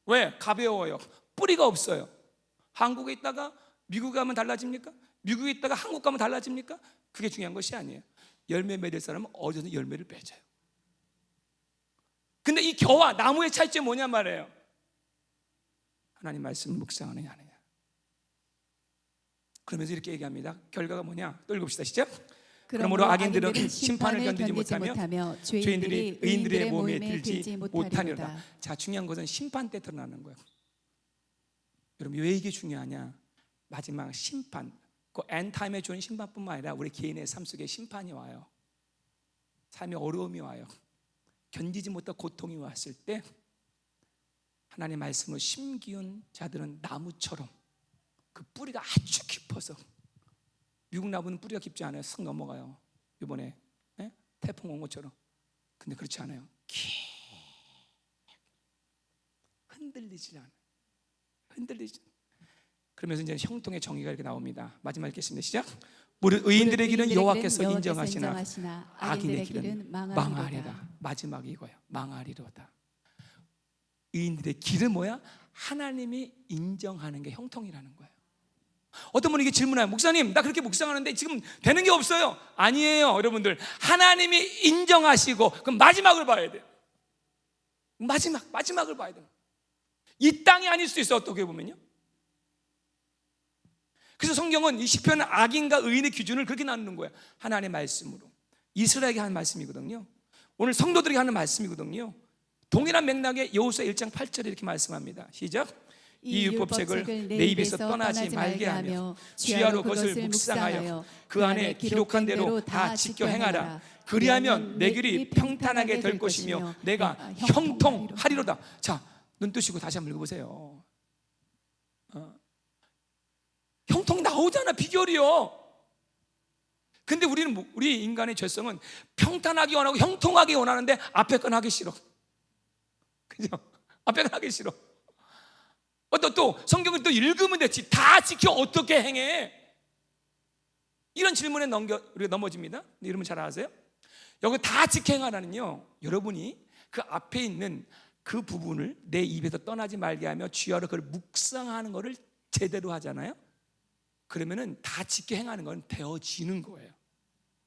왜? 가벼워요. 뿌리가 없어요. 한국에 있다가 미국 가면 달라집니까? 미국에 있다가 한국 가면 달라집니까? 그게 중요한 것이 아니에요. 열매 맺을 사람은 어디서 열매를 맺어요. 근데 이 겨와 나무의 차이점이 뭐냐 말이에요. 하나님 말씀을 묵상하느냐 아니냐. 그러면서 이렇게 얘기합니다. 결과가 뭐냐? 또 읽읍시다. 시작. 그러므로 악인들은 심판을 견디지 못하며 죄인들이 의인들의 몸에 들지 못하리로다. 자, 중요한 것은 심판 때 드러나는 거예요. 여러분, 왜 이게 중요하냐? 마지막 심판, 그 엔타임에 주는 심판뿐만 아니라 우리 개인의 삶 속에 심판이 와요. 삶의 어려움이 와요. 견디지 못한 고통이 왔을 때 하나님의 말씀을 심기운 자들은 나무처럼 그 뿌리가 아주 깊어서, 미국 나무는 뿌리가 깊지 않아요. 쓱 넘어가요. 이번에 태풍 온 것처럼. 근데 그렇지 않아요. 흔들리지 않아요. 흔들리지. 그러면서 이제 형통의 정의가 이렇게 나옵니다. 마지막 읽겠습니다. 시작. 무릇 의인들의 길은 여호와께서 인정하시나 악인의 길은 망하리로다. 마지막이 이거예요. 망하리로다. 의인들의 길은 뭐야? 하나님이 인정하는 게 형통이라는 거예요. 어떤 분이 이게 질문해요. 목사님, 나 그렇게 묵상하는데 지금 되는 게 없어요. 아니에요, 여러분들. 하나님이 인정하시고 그럼 마지막을 봐야 돼요. 마지막을 봐야 돼요. 이 땅이 아닐 수 있어요. 어떻게 보면요. 그래서 성경은 이 시편은 악인과 의인의 기준을 그렇게 나누는 거예요. 하나님의 말씀으로. 이스라엘에게 하는 말씀이거든요. 오늘 성도들에게 하는 말씀이거든요. 동일한 맥락의 여호수아 1장 8절에 이렇게 말씀합니다. 시작. 이 율법책을 내 입에서 떠나지 말게 하며 주야로 그것을 묵상하여 그 안에 기록한 대로 다 지켜 행하라. 그리하면 내 길이 평탄하게 될 것이며 내가 형통하리로다. 자, 눈 뜨시고 다시 한번 읽어보세요. 형통 나오잖아, 비결이요. 근데 우리 인간의 죄성은 평탄하게 원하고 형통하게 원하는데 앞에 건 하기 싫어. 그죠? 앞에 건 하기 싫어. 또 성경을 또 읽으면 됐지. 다 지켜 어떻게 행해? 이런 질문에 우리가 넘어집니다. 여러분 잘 아세요? 여기 다 지켜 행하라는요, 여러분이 그 앞에 있는 그 부분을 내 입에서 떠나지 말게 하며 주야로 그걸 묵상하는 거를 제대로 하잖아요. 그러면은 다 지켜 행하는 건 되어지는 거예요.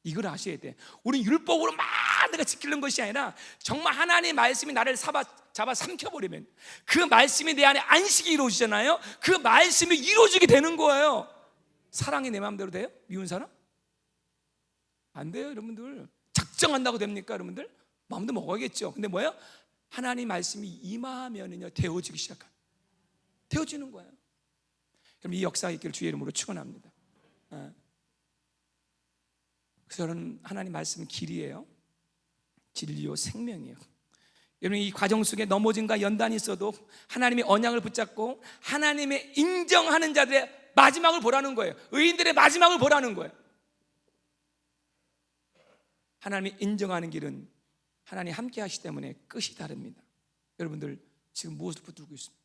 이걸 아셔야 돼. 우리 율법으로 막 내가 지키는 것이 아니라 정말 하나님의 말씀이 나를 잡아 삼켜버리면 그 말씀이 내 안에 안식이 이루어지잖아요. 그 말씀이 이루어지게 되는 거예요. 사랑이 내 마음대로 돼요? 미운 사람? 안 돼요, 여러분들. 작정한다고 됩니까, 여러분들? 마음도 먹어야겠죠. 근데 뭐예요? 하나님 말씀이 임하면은요 되어지기 시작합니다. 되어지는 거예요. 그럼 이 역사가 있기를 주의 이름으로 축원합니다. 그래서 저는 하나님 말씀은 길이에요. 진리요 생명이에요. 여러분 이 과정 속에 넘어짐과 연단이 있어도 하나님의 언약을 붙잡고 하나님의 인정하는 자들의 마지막을 보라는 거예요. 의인들의 마지막을 보라는 거예요. 하나님이 인정하는 길은 하나님 함께 하시기 때문에 끝이 다릅니다. 여러분들 지금 무엇을 붙들고 있습니까?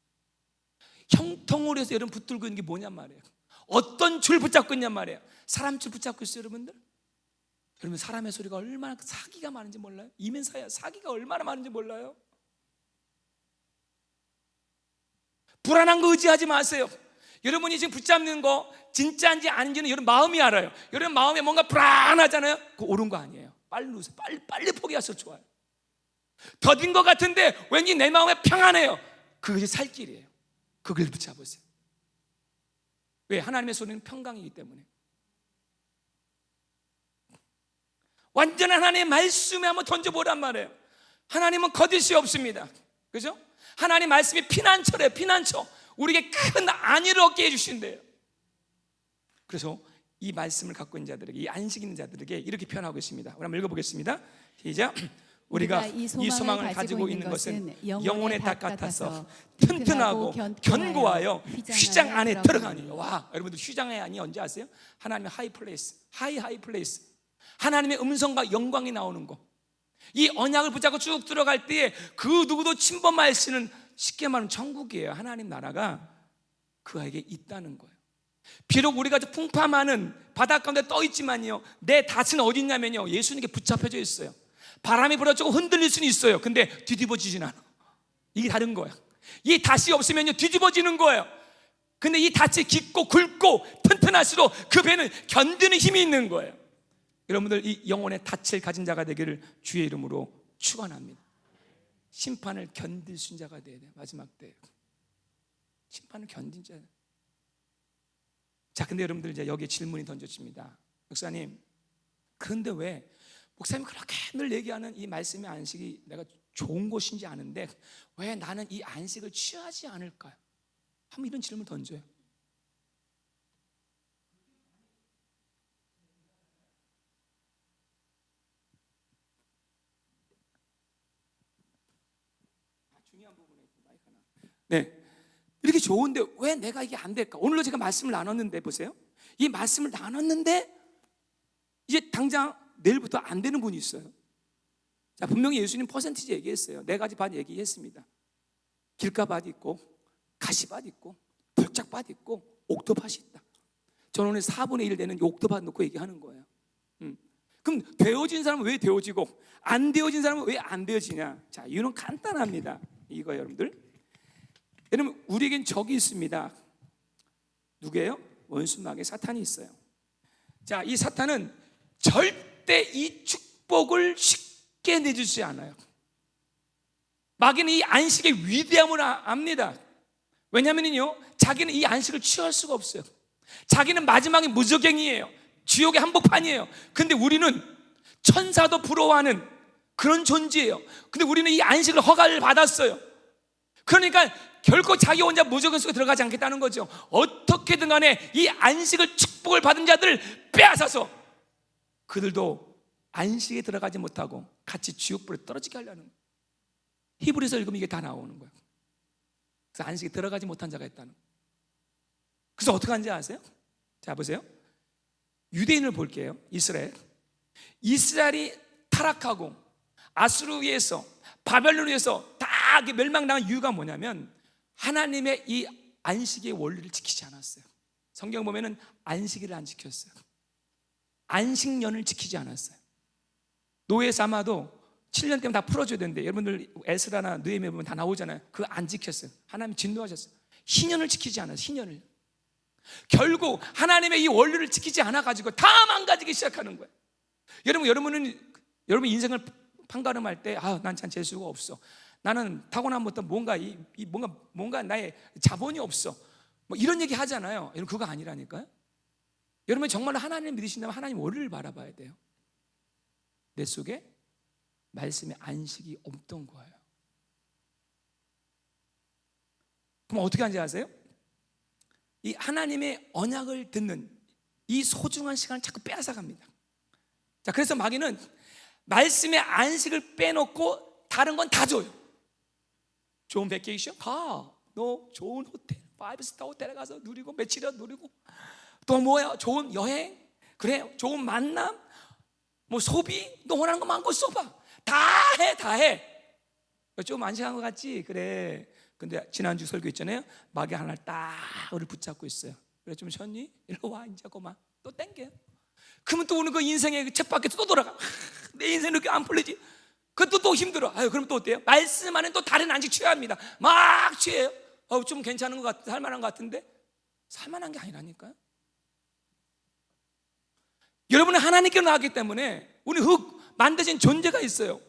형통으로 해서 여러분 붙들고 있는 게 뭐냔 말이에요. 어떤 줄 붙잡고 있냔 말이에요. 사람 줄 붙잡고 있어요 여러분들? 여러분 사람의 소리가 얼마나 사기가 많은지 몰라요? 이면사야 사기가 얼마나 많은지 몰라요? 불안한 거 의지하지 마세요. 여러분이 지금 붙잡는 거 진짜인지 아닌지는 여러분 마음이 알아요. 여러분 마음에 뭔가 불안하잖아요. 그거 옳은 거 아니에요. 빨리 누세요. 빨리 포기하셔서 좋아요. 더딘 것 같은데 왠지 내 마음에 평안해요. 그것이 살 길이에요. 그걸 붙잡으세요. 왜? 하나님의 소리는 평강이기 때문에. 완전한 하나님의 말씀에 한번 던져보란 말이에요. 하나님은 거짓이 없습니다. 그죠? 하나님 말씀이 피난처래요. 피난처. 우리에게 큰 안위를 얻게 해주신대요. 그래서 이 말씀을 갖고 있는 자들에게, 이 안식 있는 자들에게 이렇게 표현하고 있습니다. 우리 한번 읽어보겠습니다. 시작. 우리가 이 소망을 가지고 있는 것은 영혼의 닭 같아서 튼튼하고 견고하여 휘장 안에 들어가니. 와, 여러분들 휘장의 안이 언제 아세요? 하나님의 하이 플레이스, 하이 플레이스. 하나님의 음성과 영광이 나오는 거. 이 언약을 붙잡고 쭉 들어갈 때에 그 누구도 침범할 수는 쉽게 말하면 천국이에요. 하나님 나라가 그에게 있다는 거예요. 비록 우리가 풍파많은 바다 가운데 떠 있지만요, 내 닷은 어디 있냐면요, 예수님께 붙잡혀져 있어요. 바람이 불어주고 흔들릴 수는 있어요. 근데 뒤집어지진 않아. 이게 다른 거야. 이 닷이 없으면요 뒤집어지는 거예요. 근데 이 닷이 깊고 굵고 튼튼할수록 그 배는 견디는 힘이 있는 거예요. 여러분들 이 영혼의 닻을 가진 자가 되기를 주의 이름으로 축원합니다. 심판을 견딜 수 있는 자가 돼야 돼요. 마지막 때 심판을 견딘 자. 자, 근데 여러분들 이제 여기에 질문이 던져집니다. 목사님, 그런데 왜 목사님이 그렇게 늘 얘기하는 이 말씀의 안식이 내가 좋은 것인지 아는데 왜 나는 이 안식을 취하지 않을까요? 한번 이런 질문을 던져요. 네, 이렇게 좋은데 왜 내가 이게 안 될까? 오늘도 제가 말씀을 나눴는데 보세요. 이 말씀을 나눴는데 이제 당장 내일부터 안 되는 분이 있어요. 자, 분명히 예수님 퍼센티지 얘기했어요. 4가지 밭 얘기했습니다. 길가밭이 있고 가시밭이 있고 벽작밭이 있고 옥토밭이 있다. 저는 오늘 4분의 1 되는 옥토밭 놓고 얘기하는 거예요. 그럼 되어진 사람은 왜 되어지고 안 되어진 사람은 왜 안 되어지냐? 자, 이유는 간단합니다. 이거예요, 여러분들. 여러분, 우리에겐 적이 있습니다. 누구예요? 원수 마귀 사탄이 있어요. 자, 이 사탄은 절대 이 축복을 쉽게 내주지 않아요. 마귀는 이 안식의 위대함을 압니다. 왜냐하면요, 자기는 이 안식을 취할 수가 없어요. 자기는 마지막에 무저갱이에요. 지옥의 한복판이에요. 근데 우리는 천사도 부러워하는 그런 존재예요. 근데 우리는 이 안식을 허가를 받았어요. 그러니까 결코 자기 혼자 무조건 속에 들어가지 않겠다는 거죠. 어떻게든 간에 이 안식을 축복을 받은 자들을 빼앗아서 그들도 안식에 들어가지 못하고 같이 지옥불에 떨어지게 하려는 거예요. 히브리서 읽으면 이게 다 나오는 거예요. 그래서 안식에 들어가지 못한 자가 있다는 거예요. 그래서 어떻게 하는지 아세요? 자, 보세요. 유대인을 볼게요. 이스라엘이 타락하고 아수르에서 바벨론에서 다 멸망당한 이유가 뭐냐면 하나님의 이 안식의 원리를 지키지 않았어요. 성경 보면은 안식일을 안 지켰어요. 안식년을 지키지 않았어요. 노예 삼아도 7년 때면 다 풀어줘야 되는데 여러분들 에스라나 느헤미야 보면 다 나오잖아요. 그거 안 지켰어요. 하나님 진노하셨어요. 희년을 지키지 않았어요. 희년을. 결국 하나님의 이 원리를 지키지 않아가지고 다 망가지기 시작하는 거예요. 여러분 인생을 판가름할 때 난 참 재수가 없어. 나는 타고난 것도 뭔가 나의 자본이 없어. 뭐 이런 얘기 하잖아요. 여러분 그거 아니라니까요. 여러분 정말로 하나님을 믿으신다면 하나님 원리를 바라봐야 돼요. 내 속에 말씀의 안식이 없던 거예요. 그럼 어떻게 하는지 아세요? 이 하나님의 언약을 듣는 이 소중한 시간을 자꾸 빼앗아갑니다. 자, 그래서 마귀는 말씀의 안식을 빼놓고 다른 건 다 줘요. 좋은 베케이션 가, 너 좋은 호텔, 5스타 호텔에 가서 누리고 며칠이라도 누리고, 또 뭐야, 좋은 여행, 그래, 좋은 만남, 뭐 소비, 너 원하는 거 마음껏 써봐. 다 해. 좀 안심한 것 같지? 그래. 근데 지난주 설교 있잖아요. 마귀 하나를 딱 우리 붙잡고 있어요. 그래, 좀 쉬었니? 일로 와, 이제 그만. 또 땡겨. 그러면 또 오늘 그 인생의 그 쳇바퀴 또 돌아가. 내 인생 이렇게 안 풀리지. 그것도 또 힘들어. 아유, 그럼 또 어때요? 말씀 안에 또 다른 안식 취해야 합니다. 막 취해요. 좀 괜찮은 것 같, 살만한 것 같은데 살만한 게 아니라니까요. 여러분은 하나님께로 나왔기 때문에 우리 흙 만드신 존재가 있어요.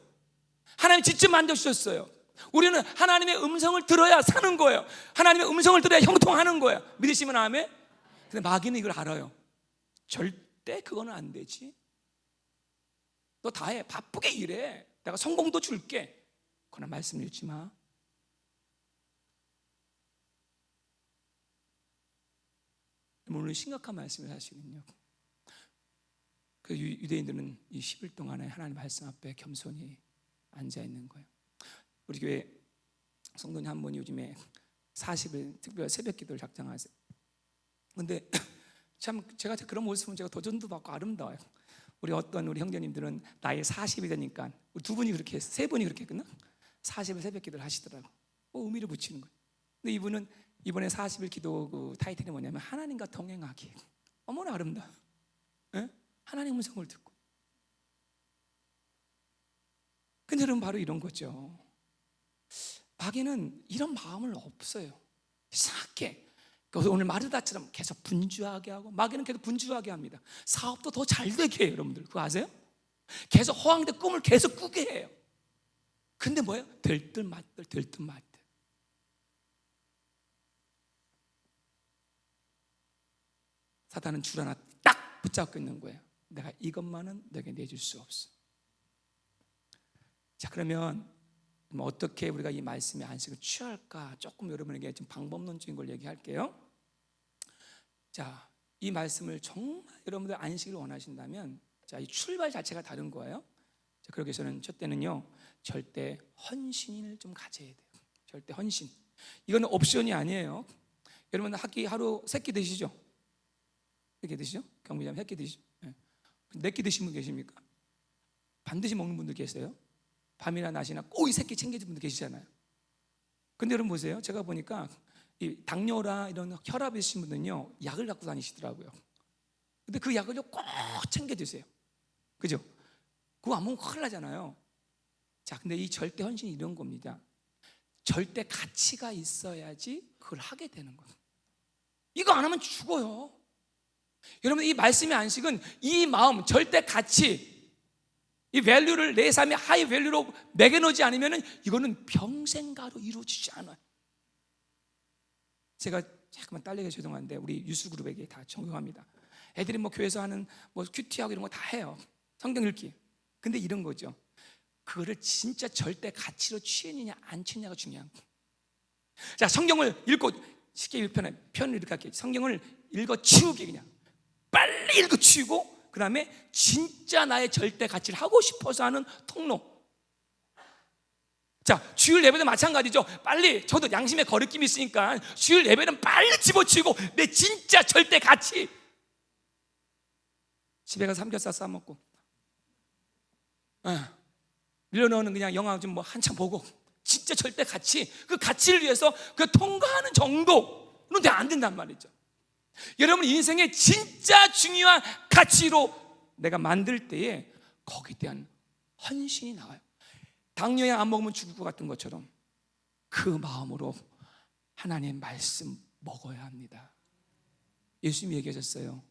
하나님 직접 만드셨어요. 우리는 하나님의 음성을 들어야 사는 거예요. 하나님의 음성을 들어야 형통하는 거예요. 믿으시면 아멘. 근데 마귀는 이걸 알아요. 절대 그거는 안 되지. 너 다 해. 바쁘게 일해. 내가 성공도 줄게. 그러나 말씀 읽지 마. 오늘 심각한 말씀을 사실은요. 그 유대인들은 이 10일 동안에 하나님 말씀 앞에 겸손히 앉아 있는 거예요. 우리 교회 성도님 한 분이 요즘에 40일 특별 새벽 기도를 작정하세요. 근데 참 제가 그런 모습은 제가 도전도 받고 아름다워요. 우리 어떤 우리 형제님들은 나이 40이 되니까 우리 두 분이 그렇게 했어, 세 분이 그렇게 했거든. 40일 새벽 기도를 하시더라고. 의미를 붙이는 거예요. 근데 이분은 이번에 40일 기도 그 타이틀이 뭐냐면 하나님과 동행하기. 어머나 아름다워. 예? 하나님 음성을 듣고. 근데 여러분 바로 이런 거죠. 마귀는 이런 마음을 없어요. 이상하게. 그래서 오늘 마르다처럼 계속 분주하게 하고, 마귀는 계속 분주하게 합니다. 사업도 더 잘 되게 해요. 여러분들 그거 아세요? 계속 허황된 꿈을 계속 꾸게 해요. 근데 뭐예요? 될 듯 말 듯, 될 듯 말 듯. 사탄은 줄 하나 딱 붙잡고 있는 거예요. 내가 이것만은 너에게 내줄 수 없어. 자, 그러면 어떻게 우리가 이 말씀의 안식을 취할까? 조금 여러분에게 좀 방법론적인 걸 얘기할게요. 자, 이 말씀을 정말 여러분들 안식을 원하신다면, 자, 이 출발 자체가 다른 거예요. 자, 그러기 위해서는 첫째는요, 절대 헌신을 좀 가져야 돼요. 절대 헌신. 이거는 옵션이 아니에요. 여러분 하루 3끼 드시죠? 3끼 드시죠? 경비자님 3끼 드시죠? 네. 4끼 드시는 분 계십니까? 반드시 먹는 분들 계세요. 밤이나 낮이나 꼭 이 새끼 챙기는 분들 계시잖아요. 근데 여러분 보세요. 제가 보니까 이 당뇨라 이런 혈압이 있으신 분들은요, 약을 갖고 다니시더라고요. 근데 그 약을요 꼭 챙겨 드세요. 그죠? 그거 안 먹으면 큰일 나잖아요. 자, 근데 이 절대 헌신이 이런 겁니다. 절대 가치가 있어야지 그걸 하게 되는 거예요. 이거 안 하면 죽어요. 여러분, 이 말씀의 안식은 이 마음, 절대 가치, 이 밸류를 내 삶의 하이 밸류로 매겨놓지 않으면 이거는 평생가로 이루어지지 않아요. 제가 잠깐만 딸리게 죄송한데 우리 유수그룹에게 다 적용합니다. 애들이 뭐 교회에서 하는 뭐 큐티하고 이런 거 다 해요. 성경 읽기. 근데 이런 거죠. 그거를 진짜 절대 가치로 취했느냐 안 취했느냐가 중요한 거예요. 자, 성경을 읽고 쉽게 표현을 이렇게 할게요. 성경을 읽어 치우기, 그냥 빨리 읽어 치우고, 그 다음에 진짜 나의 절대 가치를 하고 싶어서 하는 통로. 자, 주일 예배도 마찬가지죠. 빨리, 저도 양심의 거리낌이 있으니까 주일 예배는 빨리 집어치우고 내 진짜 절대 가치. 집에 가서 삼겹살 싸먹고, 밀려넣는 그냥 영화 좀 뭐 한참 보고, 진짜 절대 가치, 그 가치를 위해서 그 통과하는 정도는 돼 안 된단 말이죠. 여러분 인생의 진짜 중요한 가치로 내가 만들 때에 거기에 대한 헌신이 나와요. 당뇨약 안 먹으면 죽을 것 같은 것처럼 그 마음으로 하나님의 말씀 먹어야 합니다. 예수님이 얘기하셨어요.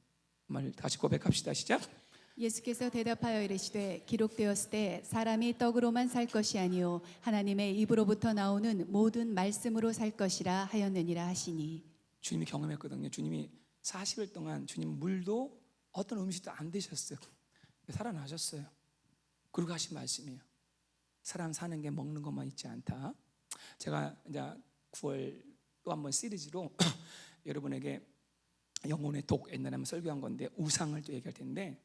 말 다시 고백합시다. 시작. 예수께서 대답하여 이르시되 기록되었을 때 사람이 떡으로만 살 것이 아니요 하나님의 입으로부터 나오는 모든 말씀으로 살 것이라 하였느니라 하시니. 주님이 경험했거든요. 주님이 40일 동안 주님 물도 어떤 음식도 안 드셨어요. 살아나셨어요. 그리고 하신 말씀이에요. 사람 사는 게 먹는 것만 있지 않다. 제가 이제 9월 또 한번 시리즈로 여러분에게 영혼의 독, 옛날에 한번 설교한 건데 우상을 또 얘기할 텐데,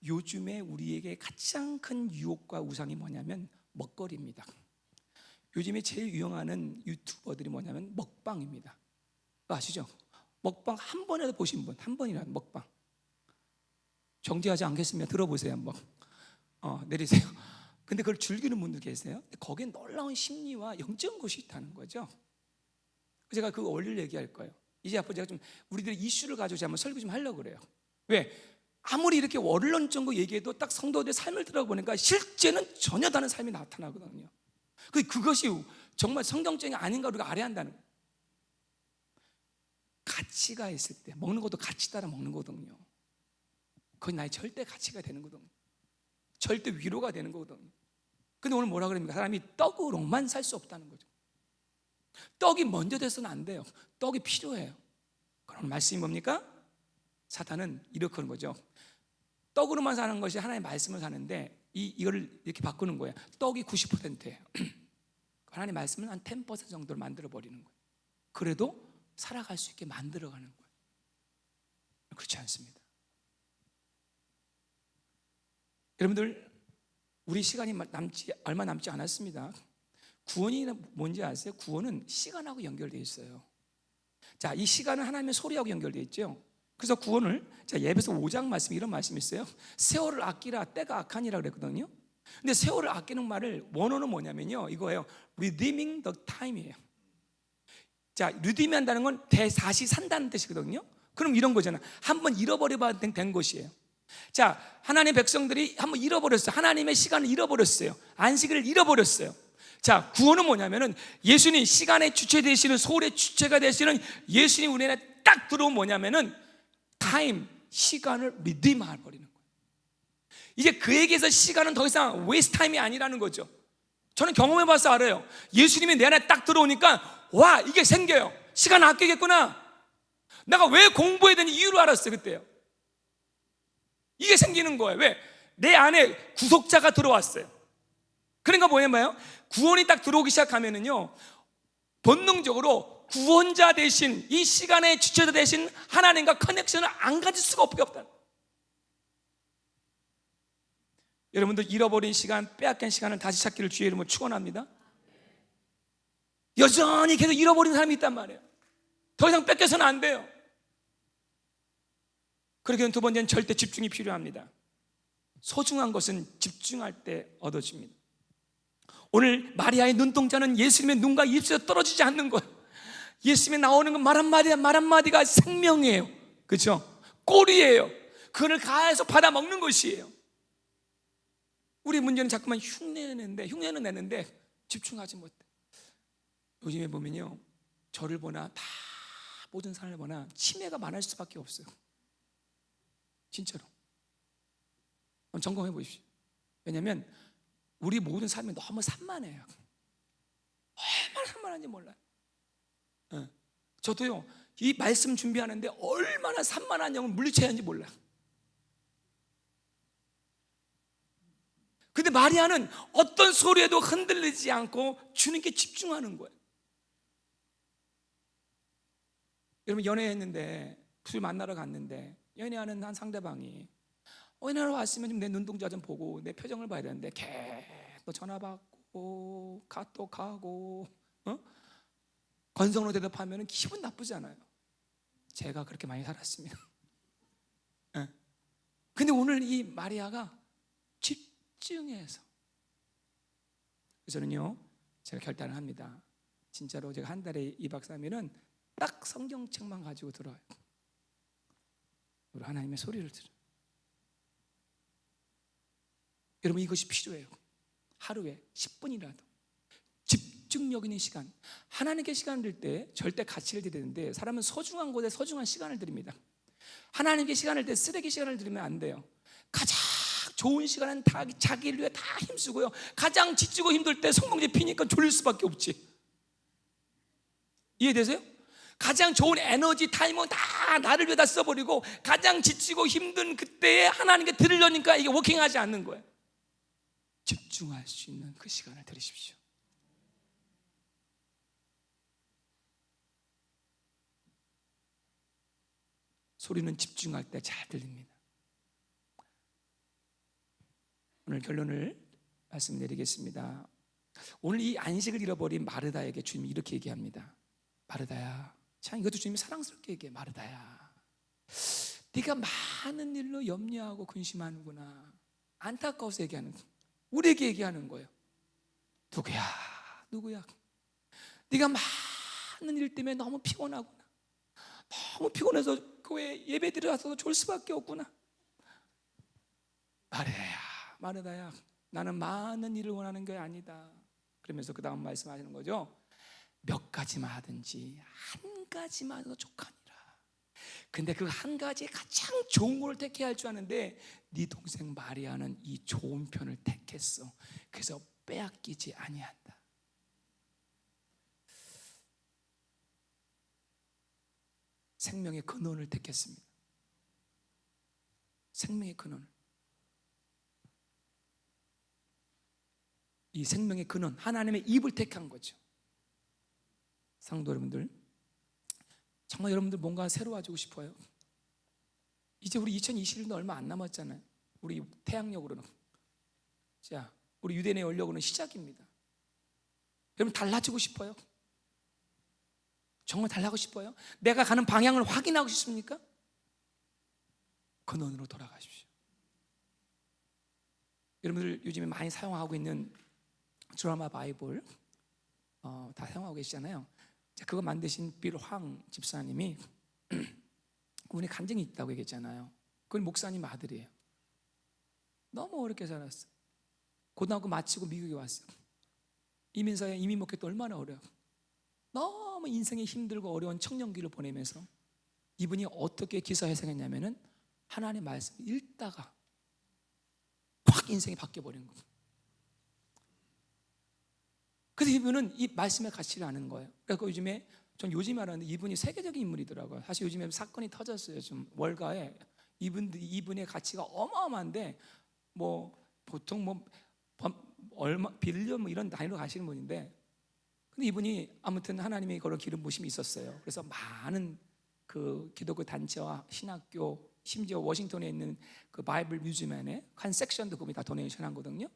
요즘에 우리에게 가장 큰 유혹과 우상이 뭐냐면 먹거리입니다. 요즘에 제일 유행하는 유튜버들이 뭐냐면 먹방입니다. 그거 아시죠? 먹방 한 번이라도 보신 분, 한 번이라도 먹방. 정지하지 않겠습니다. 들어보세요 한번. 내리세요. 근데 그걸 즐기는 분들 계세요. 거기에 놀라운 심리와 영적인 것이 있다는 거죠. 제가 그 원리를 얘기할 거예요. 이제 앞으로 제가 좀 우리들의 이슈를 가지고 제가 한번 설교 좀 하려고 그래요. 왜? 아무리 이렇게 원론적으로 얘기해도 딱 성도들의 삶을 들어보니까 실제는 전혀 다른 삶이 나타나거든요. 그것이 정말 성경적이 아닌가 우리가 알아야 한다는 거예요. 가치가 있을 때 먹는 것도 가치 따라 먹는 거거든요. 그건 나의 절대 가치가 되는 거거든요. 절대 위로가 되는 거거든요. 근데 오늘 뭐라 그럽니까? 사람이 떡으로만 살 수 없다는 거죠. 떡이 먼저 돼서는 안 돼요. 떡이 필요해요. 그럼 말씀이 뭡니까? 사탄은 이렇게 하는 거죠. 떡으로만 사는 것이 하나님의 말씀을 사는데 이거를 이렇게 바꾸는 거예요. 떡이 90%예요. 하나님의 말씀은 한 10% 정도를 만들어 버리는 거예요. 그래도 살아갈 수 있게 만들어가는 거예요. 그렇지 않습니다. 여러분들, 우리 시간이 얼마 남지 않았습니다. 구원이 뭔지 아세요? 구원은 시간하고 연결되어 있어요. 자, 이 시간은 하나님의 소리하고 연결되어 있죠. 그래서 구원을, 자, 예배서 5장 말씀에 이런 말씀이 있어요. 세월을 아끼라, 때가 악하니라 그랬거든요. 근데 세월을 아끼는 말을 원어는 뭐냐면요, 이거예요. redeeming the time이에요. 자, redeem 한다는 건 다시 산다는 뜻이거든요. 그럼 이런 거잖아. 한번 잃어버려야 된 것이에요. 자, 하나님의 백성들이 한번 잃어버렸어요. 하나님의 시간을 잃어버렸어요. 안식일을 잃어버렸어요. 자, 구원은 뭐냐면은 예수님, 시간의 주체 되시는, 소울의 주체가 되시는 예수님 우리 안에 딱 들어오면 뭐냐면은 타임, 시간을 리디마해 버리는 거예요. 이제 그에게서 시간은 더 이상 웨이스트 타임이 아니라는 거죠. 저는 경험해 봐서 알아요. 예수님이 내 안에 딱 들어오니까 와, 이게 생겨요. 시간 아끼겠구나. 내가 왜 공부해야 되는 이유를 알았어요. 그때요. 이게 생기는 거예요. 왜? 내 안에 구속자가 들어왔어요. 그러니까 뭐냐면 구원이 딱 들어오기 시작하면은요, 본능적으로 구원자 대신, 이 시간의 주체자 대신 하나님과 커넥션을 안 가질 수가 없다. 여러분들, 잃어버린 시간, 빼앗긴 시간을 다시 찾기를 주의 이름으로 축원합니다. 여전히 계속 잃어버린 사람이 있단 말이에요. 더 이상 뺏겨서는 안 돼요. 그러기엔 두 번째는 절대 집중이 필요합니다. 소중한 것은 집중할 때 얻어집니다. 오늘 마리아의 눈동자는 예수님의 눈과 입술에 떨어지지 않는 거예요. 예수님이 나오는 건 말 한마디가 생명이에요. 그렇죠? 꼴이에요. 그걸 가해서 받아 먹는 것이에요. 우리 문제는 자꾸만 흉내는 내는데 집중하지 못해. 요즘에 보면요, 저를 보나 다 모든 사람을 보나 치매가 많을 수밖에 없어요. 진짜로. 한번 점검해 보십시오. 왜냐하면 우리 모든 삶이 너무 산만해요. 얼마나 산만한지 몰라요. 저도요, 이 말씀 준비하는데 얼마나 산만한 영을 물리쳐야 하는지 몰라요. 근데 마리아는 어떤 소리에도 흔들리지 않고 주님께 집중하는 거예요. 여러분, 연애했는데, 술 만나러 갔는데 연애하는 한 상대방이 연애하러 왔으면 좀 내 눈동자 좀 보고 내 표정을 봐야 되는데 계속 전화 받고 카톡하고 건성으로 대답하면 기분 나쁘잖아요. 제가 그렇게 많이 살았습니다. 근데 오늘 이 마리아가 집중해서, 저는요, 제가 결단을 합니다. 진짜로 제가 한 달에 2박 3일은 딱 성경책만 가지고 들어요. 우리 하나님의 소리를 들어요. 여러분, 이것이 필요해요. 하루에 10분이라도 집중력 있는 시간, 하나님께 시간을 드릴 때 절대 가치를 드리는데, 사람은 소중한 곳에 소중한 시간을 드립니다. 하나님께 시간을 때 쓰레기 시간을 드리면 안 돼요. 가장 좋은 시간은 다 자기를 위해 다 힘쓰고요, 가장 지치고 힘들 때 성공제 피니까 졸릴 수밖에 없지. 이해되세요? 가장 좋은 에너지 타임은 다 나를 위해 다 써버리고 가장 지치고 힘든 그때에 하나님께 드리려니까 이게 워킹하지 않는 거예요. 집중할 수 있는 그 시간을 드리십시오. 소리는 집중할 때 잘 들립니다. 오늘 결론을 말씀드리겠습니다. 오늘 이 안식을 잃어버린 마르다에게 주님이 이렇게 얘기합니다. 마르다야, 참 이것도 주님이 사랑스럽게 얘기해. 마르다야, 네가 많은 일로 염려하고 근심하는구나. 안타까워서 얘기하는 거예요. 우리에게 얘기하는 거예요. 누구야? 네가 많은 일 때문에 너무 피곤하구나. 너무 피곤해서 교회 예배 드려서 졸 수밖에 없구나. 마르다야, 나는 많은 일을 원하는 게 아니다. 그러면서 그 다음 말씀하시는 거죠. 몇 가지만 하든지 한 가지만 해도 족하니라. 근데 그 한 가지에 가장 좋은 걸 택해야 할 줄 아는데 네 동생 마리아는 이 좋은 편을 택했어. 그래서 빼앗기지 아니한다. 생명의 근원을 택했습니다. 생명의 근원을. 이 생명의 근원, 하나님의 입을 택한 거죠. 성도 여러분들, 정말 여러분들 뭔가 새로워지고 싶어요. 이제 우리 2021년도 얼마 안 남았잖아요. 우리 태양력으로는. 자, 우리 유대인의 연력으로는 시작입니다. 여러분 달라지고 싶어요? 정말 달라지고 싶어요? 내가 가는 방향을 확인하고 싶습니까? 근원으로 돌아가십시오. 여러분들 요즘에 많이 사용하고 있는 드라마 바이블 다 사용하고 계시잖아요. 자, 그거 만드신 빌 황 집사님이 그분이 간증이 있다고 얘기했잖아요. 그건 목사님 아들이에요. 너무 어렵게 살았어요. 고등학교 마치고 미국에 왔어요. 이민사회 이민 먹기도 얼마나 어려워. 너무 인생이 힘들고 어려운 청년기를 보내면서 이분이 어떻게 기사회생했냐면은 하나님의 말씀을 읽다가 확 인생이 바뀌어버리는 거예요. 그래서 이분은 이 말씀의 가치를 아는 거예요. 그래서 요즘에 알았는데 이분이 세계적인 인물이더라고요. 사실 요즘에 사건이 터졌어요. 좀 월가에 이분의 가치가 어마어마한데 보통 얼마 빌리언 이런 단위로 가시는 분인데, 근데 이분이 아무튼 하나님의 그런 기름 부심이 있었어요. 그래서 많은 그 기독교 단체와 신학교, 심지어 워싱턴에 있는 그 바이블 뮤지엄에 한 섹션도 그분이 다 도네이션 한 거거든요.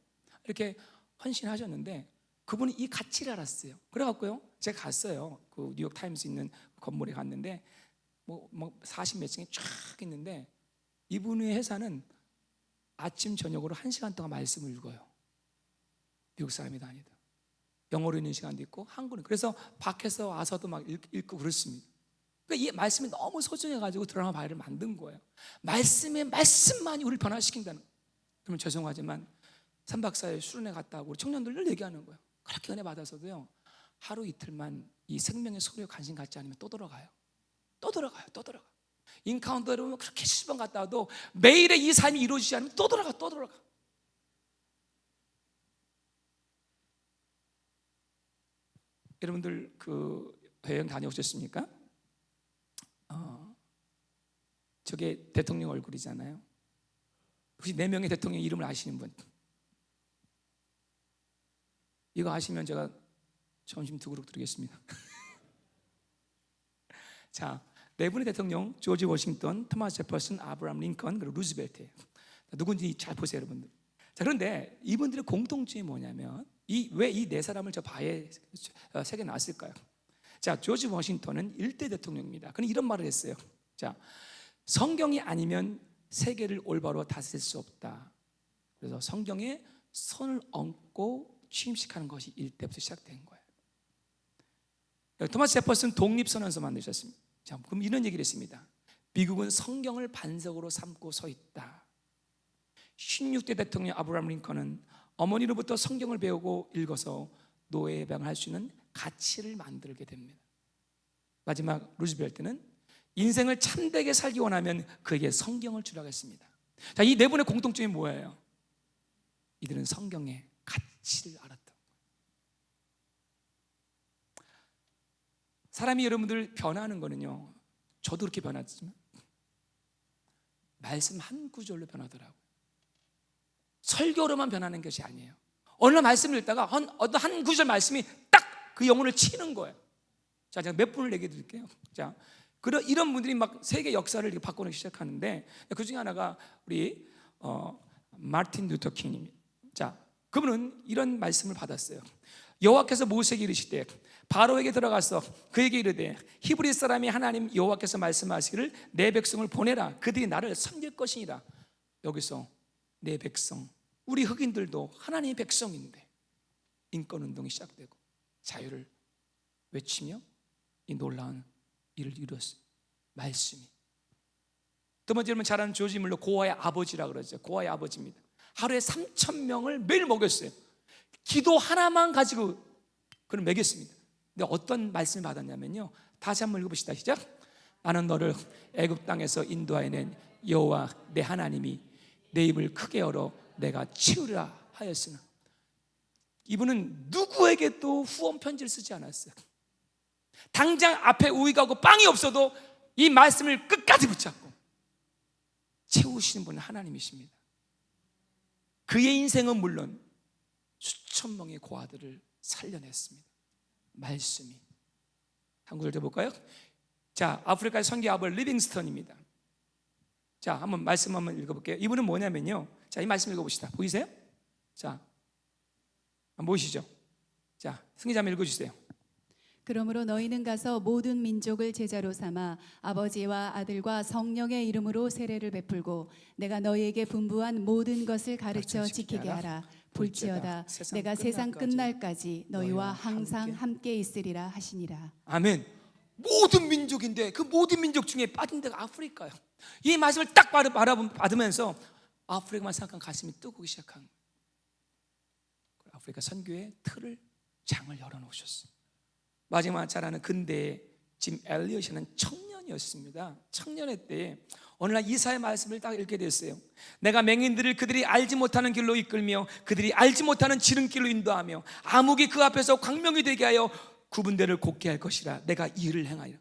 이렇게 헌신하셨는데 그분이 이 가치를 알았어요. 그래갖고요, 제가 갔어요. 그 뉴욕 타임스 있는 건물에 갔는데 40몇 층이 쫙 있는데 이분의 회사는 아침 저녁으로 1시간 동안 말씀을 읽어요. 미국 사람이 아니다. 영어로 읽는 시간도 있고 한국은. 그래서 밖에서 와서도 막 읽고 그렇습니다. 그러니까 이 말씀이 너무 소중해가지고 드라마 바이를 만든 거예요. 말씀만이 우리를 변화시킨다는 거예요. 그러면 죄송하지만 3박 4일 수련회 갔다 오고 우리 청년들 늘 얘기하는 거예요. 그렇게 은혜 받아서도요, 하루 이틀만 이 생명의 소리에 관심 갖지 않으면 또 돌아가요. 인카운터로 오면 그렇게 10번 갔다 와도 매일의 이 삶이 이루어지지 않으면 또 돌아가. 여러분들 그 여행 다녀오셨습니까? 저게 대통령 얼굴이잖아요. 혹시 4명의 대통령 이름을 아시는 분? 이거 아시면 제가 점심 2그릇 드리겠습니다. 자, 4분의 대통령, 조지 워싱턴, 토마스 제퍼슨, 아브라함 링컨, 그리고 루즈벨트예요. 누군지 잘 보세요, 여러분들. 자, 그런데 이분들의 공통점이 뭐냐면 왜 이 4사람을 저 바에 새겨놨을까요? 자, 조지 워싱턴은 1대 대통령입니다. 그는 이런 말을 했어요. 자, 성경이 아니면 세계를 올바로 다스릴 수 없다. 그래서 성경에 손을 얹고 취임식하는 것이 이때부터 시작된 거예요. 토마스 제퍼슨 독립선언서 만드셨습니다. 자, 그럼 이런 얘기를 했습니다. 미국은 성경을 반석으로 삼고 서 있다. 16대 대통령 아브라함 링컨은 어머니로부터 성경을 배우고 읽어서 노예 해방을 할 수 있는 가치를 만들게 됩니다. 마지막 루즈벨트는 인생을 참되게 살기 원하면 그에게 성경을 주라고 했습니다. 자, 이 4분의 공통점이 뭐예요? 이들은 성경의 가치를 알았다. 사람이 여러분들 변하는 거는요, 저도 그렇게 변했지만 말씀 한 구절로 변하더라고요. 설교로만 변하는 것이 아니에요. 어느 날 말씀을 읽다가 어떤 한 구절 말씀이 딱 그 영혼을 치는 거예요. 자, 제가 몇 분을 얘기해 드릴게요. 자, 이런 분들이 막 세계 역사를 이렇게 바꾸기 시작하는데, 그 중에 하나가 우리 마틴 루터 킹입니다. 자, 그분은 이런 말씀을 받았어요. 여호와께서 모세에게 이르시되 바로에게 들어가서 그에게 이르되 히브리 사람이 하나님 여호와께서 말씀하시기를 내 백성을 보내라. 그들이 나를 섬길 것이니라. 여기서 내 백성, 우리 흑인들도 하나님의 백성인데 인권운동이 시작되고 자유를 외치며 이 놀라운 일을 이루었어요. 말씀이. 두 번째, 여러분 잘 아는 조지 밀러, 고아의 아버지라 그러죠. 고아의 아버지입니다. 하루에 3,000명을 매일 먹였어요. 기도 하나만 가지고 그를 먹였습니다. 근데 어떤 말씀을 받았냐면요, 다시 한번 읽어봅시다. 시작. 나는 너를 애굽 땅에서 인도하여낸 여호와 내 하나님이 내 입을 크게 열어 내가 치우리라 하였으나. 이분은 누구에게도 후원 편지를 쓰지 않았어요. 당장 앞에 우유가 없고 빵이 없어도 이 말씀을 끝까지 붙잡고 채우시는 분은 하나님이십니다. 그의 인생은 물론 수천 명의 고아들을 살려냈습니다. 말씀이. 한 구절 더 볼까요? 자, 아프리카의 선교 아벌 리빙스턴입니다. 자, 한번 말씀 한번 읽어볼게요. 이분은 뭐냐면요, 자, 이 말씀 읽어봅시다. 보이세요? 자, 한번 보시죠. 자, 승리자 한번 읽어주세요. 그러므로 너희는 가서 모든 민족을 제자로 삼아 아버지와 아들과 성령의 이름으로 세례를 베풀고 내가 너희에게 분부한 모든 것을 가르쳐 지키게 하라. 볼지어다 내가 세상 끝날까지 너희와 항상 함께 있으리라 하시니라. 아멘. 모든 민족인데 그 모든 민족 중에 빠진 데가 아프리카예요. 이 말씀을 딱 받으면서 아프리카만 생각한 가슴이 뜨고 시작한 거예요. 아프리카 선교의 틀을, 장을 열어놓으셨어요. 마지막 잘 아는 근대의 짐 엘리엇이라는 청년이었습니다. 청년의 때에 어느 날 이사의 말씀을 딱 읽게 됐어요. 내가 맹인들을 그들이 알지 못하는 길로 이끌며 그들이 알지 못하는 지름길로 인도하며 암흑이 그 앞에서 광명이 되게 하여 구분대를 곱게 할 것이라. 내가 이 일을 행하리라.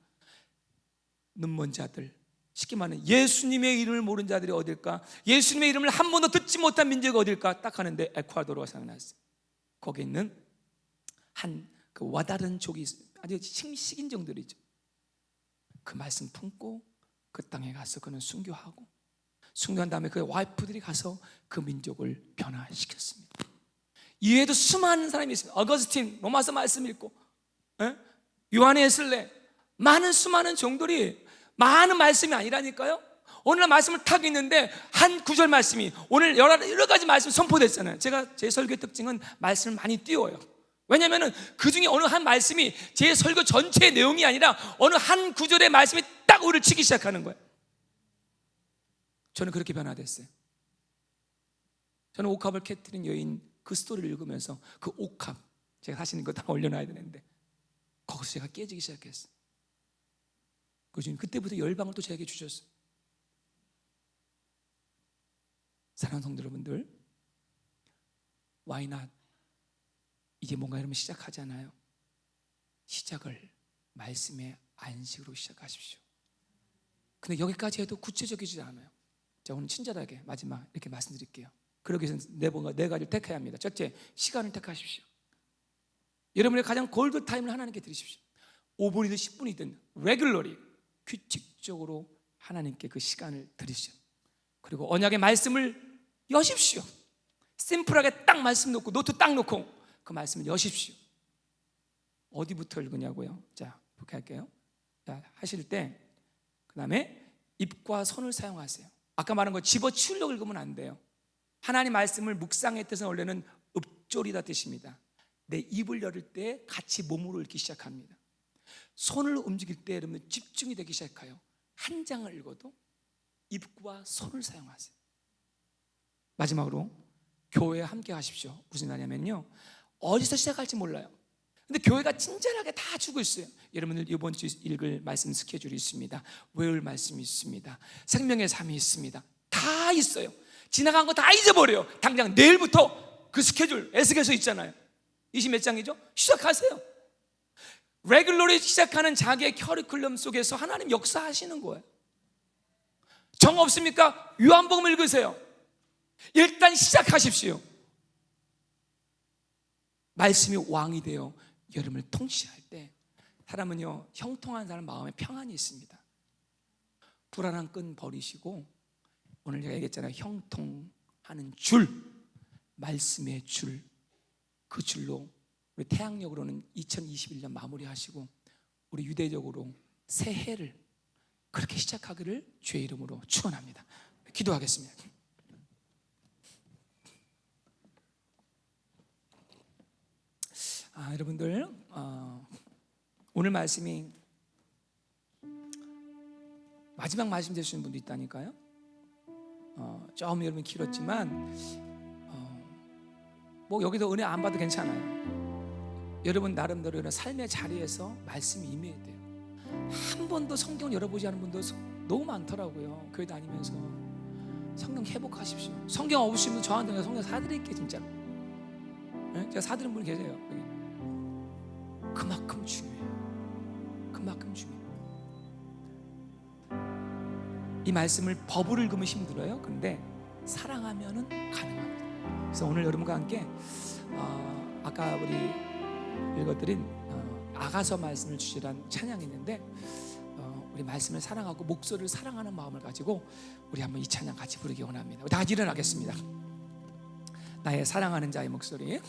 눈먼 자들, 쉽게 말하면 예수님의 이름을 모르는 자들이 어딜까? 예수님의 이름을 한 번도 듣지 못한 민족이 어딜까? 딱 하는데 에콰도르가 생각났어요. 거기 있는 그 와다른 족이 아주 식인종들이죠. 그 말씀 품고 그 땅에 가서 그는 순교하고, 순교한 다음에 그 와이프들이 가서 그 민족을 변화시켰습니다. 이외에도 수많은 사람이 있습니다. 어거스틴 로마서 말씀 읽고, 요한의 에슬레, 많은 수많은 종들이, 많은 말씀이 아니라니까요. 오늘 말씀을 탁 읽는데 한 구절 말씀이 오늘 여러 가지 말씀이 선포됐잖아요. 제가 제 설교의 특징은 말씀을 많이 띄워요. 왜냐하면 그 중에 어느 한 말씀이 제 설교 전체의 내용이 아니라 어느 한 구절의 말씀이 딱 우리를 치기 시작하는 거예요. 저는 그렇게 변화됐어요. 저는 옥합을 깨뜨린 여인 그 스토리를 읽으면서 그 옥합, 제가 사실 이거 다 올려놔야 되는데 거기서 제가 깨지기 시작했어요. 그때부터 열방을 또 저에게 주셨어요. 사랑하는 성도 여러분들, Why not? 이제 뭔가 여러분 시작하잖아요. 시작을 말씀의 안식으로 시작하십시오. 근데 여기까지 해도 구체적이지 않아요. 자, 오늘 친절하게 마지막 이렇게 말씀드릴게요. 그러기 위해서 네 가지를 택해야 합니다. 첫째, 시간을 택하십시오. 여러분의 가장 골드 타임을 하나님께 드리십시오. 5분이든 10분이든 레귤러리, 규칙적으로 하나님께 그 시간을 드리시오. 그리고 언약의 말씀을 여십시오. 심플하게 딱 말씀 놓고 노트 딱 놓고 그 말씀을 여십시오. 어디부터 읽으냐고요? 자, 그렇게 할게요. 자, 하실 때 그 다음에 입과 손을 사용하세요. 아까 말한 거 집어치우려고 읽으면 안 돼요. 하나님 말씀을 묵상의 뜻은 원래는 읊조리다 뜻입니다. 내 입을 열을 때 같이 몸으로 읽기 시작합니다. 손을 움직일 때 여러분 집중이 되기 시작해요. 한 장을 읽어도 입과 손을 사용하세요. 마지막으로 교회에 함께 하십시오. 무슨 말이냐면요, 어디서 시작할지 몰라요. 근데 교회가 친절하게 다 주고 있어요. 여러분들 이번 주 읽을 말씀 스케줄이 있습니다. 외울 말씀이 있습니다. 생명의 삶이 있습니다. 다 있어요. 지나간 거 다 잊어버려요. 당장 내일부터 그 스케줄 에스겔서 있잖아요. 20몇 장이죠? 시작하세요. 레귤러리 시작하는 자기의 커리큘럼 속에서 하나님 역사하시는 거예요. 정 없습니까? 요한복음 읽으세요. 일단 시작하십시오. 말씀이 왕이 되어 여러분을 통치할 때 사람은요, 형통한 사람 마음에 평안이 있습니다. 불안한 끈 버리시고 오늘 제가 얘기했잖아요. 형통하는 줄, 말씀의 줄, 그 줄로 우리 태양력으로는 2021년 마무리하시고 우리 유대적으로 새해를 그렇게 시작하기를 주의 이름으로 축원합니다. 기도하겠습니다. 여러분들 오늘 말씀이 마지막 말씀 되시는 분도 있다니까요. 좀 여러분 길었지만 뭐 여기도 은혜 안 받아도 괜찮아요. 여러분 나름대로 이런 삶의 자리에서 말씀이 임해야 돼요. 한 번도 성경 열어보지 않은 분도 너무 많더라고요. 교회 다니면서. 성경 회복하십시오. 성경 없으시면 저한테 성경 사드릴게요. 진짜 제가 사드린 분 계세요. 여기. 그만큼 중요해요. 그만큼 중요해요. 이 말씀을 법을 읽으면 힘들어요. 근데 사랑하면은 가능합니다. 그래서 오늘 여러분과 함께 아까 우리 읽어드린 아가서 말씀을 주시란 찬양이 있는데 우리 말씀을 사랑하고 목소리를 사랑하는 마음을 가지고 우리 한번 이 찬양 같이 부르기 원합니다. 다 같이 일어나겠습니다. 나의 사랑하는 자의 목소리.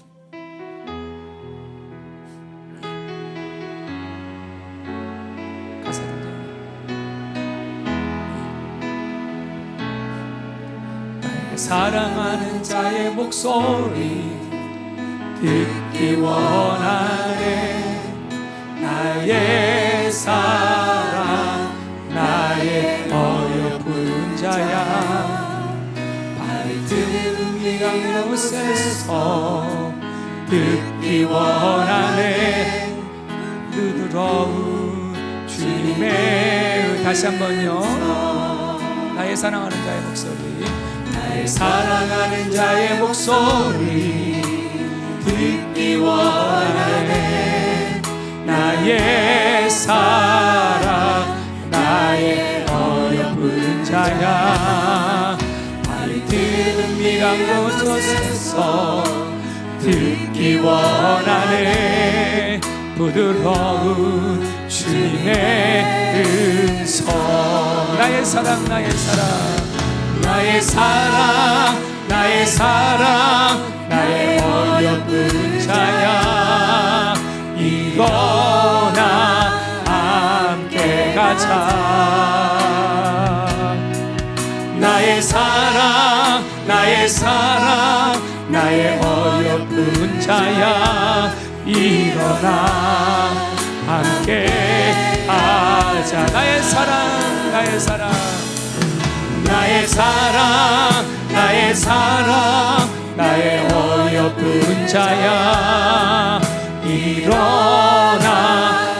가사 등장. 나의 사랑하는 자의 목소리 듣기 원하네. 나의 사랑 나의 어여쁜 자야. 밝은 미간 곳에서 듣기 원하네. 부드러운 주님의 다시 한번요. 나의 사랑하는 자의 목소리. 나의 사랑하는 자의 목소리 듣기 원하네. 나의 사랑 나의 어여쁜 자야. 밝은 미간 곳에서 듣기 원하네. 부드러운 주님의 음성. 나의 사랑 나의 사랑 나의 사랑 나의 사랑 나의 어여쁜 자야. 일어나 함께 가자. 나의 사랑 나의 사랑 나의 어여쁜 자야. 일어나 함께 하자. 나의 사랑 나의 사랑 나의 사랑 나의 사랑 나의 어여쁜 자야. 일어나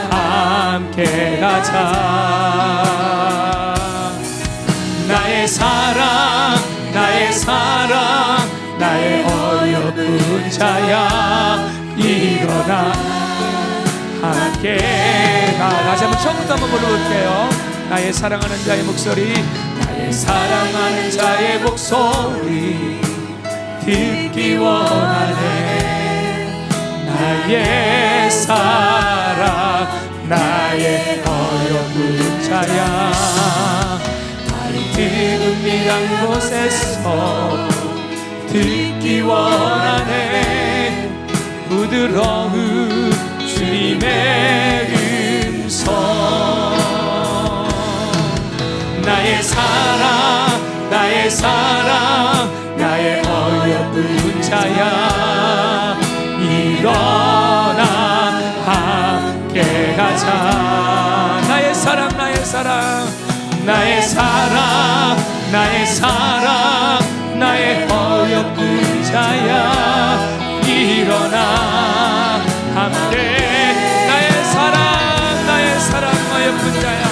함께 가자. 나의 사랑 나의 사랑 나의 어여쁜 자야. 일어나 함께 가. 다시 한번 처음부터 한번 불러볼게요. 나의 사랑하는 자의 목소리. 나의 사랑하는 자의 목소리 듣기 원하네. 나의 사랑 나의 어여쁜 자야. 밝은 미간 곳에서 듣기 원하네. 부드러운 주님의 음성. 나의 사랑 나의 사랑 나의 어여쁜 자야. 일어나 함께 가자. 나의 사랑 나의 사랑 나의 사랑 나의 사랑 나의 어여쁜 자야. 일어나 함께. 나의 사랑 나의 사랑 어여쁜 자야.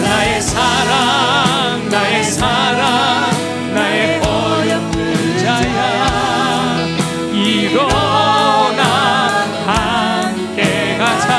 나의 사랑 나의 사랑 나의 어여쁜 자야. 일어나 함께 가자.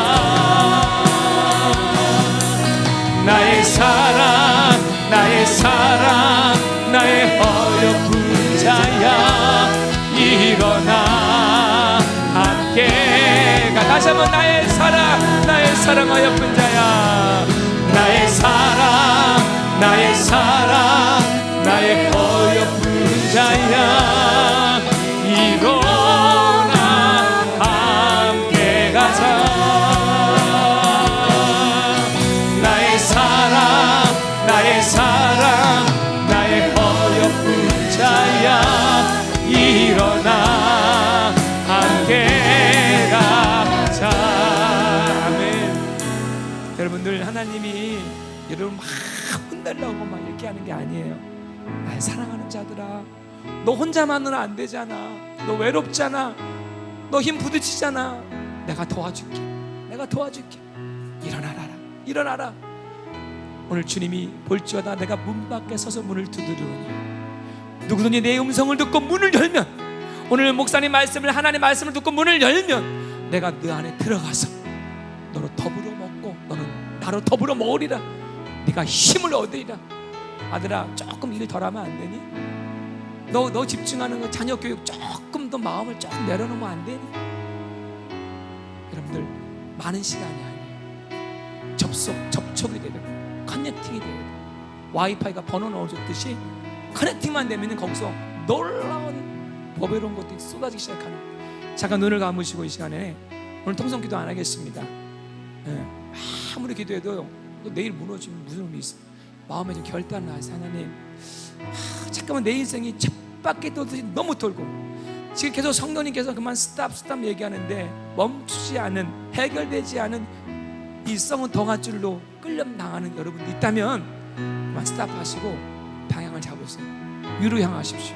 나의 사랑 나의 사랑 나의 어여쁜 자야. 일어나 함께 가. 다시 한번 나의 사랑 나의 사랑 어여쁜 자야. 나의 사랑 나의 사랑 나의 어여쁜 자야 일어나 함께 가자 나의 사랑 나의 어여쁜 자야 일어나 함께 가자 아멘. 여러분들 하나님이 여러분 막 혼내려고 막 이렇게 하는 게 아니에요. 날 사랑하는 자들아 너 혼자만은 안 되잖아 너 외롭잖아 너 힘 부딪히잖아 내가 도와줄게 일어나라 오늘 주님이 볼지어다 내가 문 밖에 서서 문을 두드리오니 누구든지 내 음성을 듣고 문을 열면 오늘 목사님 말씀을 하나님의 말씀을 듣고 문을 열면 내가 너 안에 들어가서 너로 더불어 먹고 너는 나로 더불어 먹으리라 네가 힘을 얻으리라 아들아 조금 일 덜하면 안 되니? 너 집중하는 거 자녀 교육 조금 더 마음을 조금 내려놓으면 안 되니? 여러분들 많은 시간이 아니에요. 접촉이 돼야 되고 커넥팅이 돼야 돼요. 와이파이가 번호 넣어줬듯이 커넥팅만 되면 거기서 놀라운 보배로운 것들이 쏟아지기 시작하는 거예요. 잠깐 눈을 감으시고 이 시간에 오늘 통성기도 안 하겠습니다. 아무리 기도해도 또 내일 무너지면 무슨 의미 있어? 마음에 좀 결단을 하세요. 하나님 잠깐만 내 인생이 쳇바퀴 돌듯이 너무 돌고 지금 계속 성도님께서 그만 스탑 얘기하는데 멈추지 않은 해결되지 않은 이 썩은 덩아줄로 끌려당하는 여러분들 있다면 그만 스탑하시고 방향을 잡으세요. 위로 향하십시오.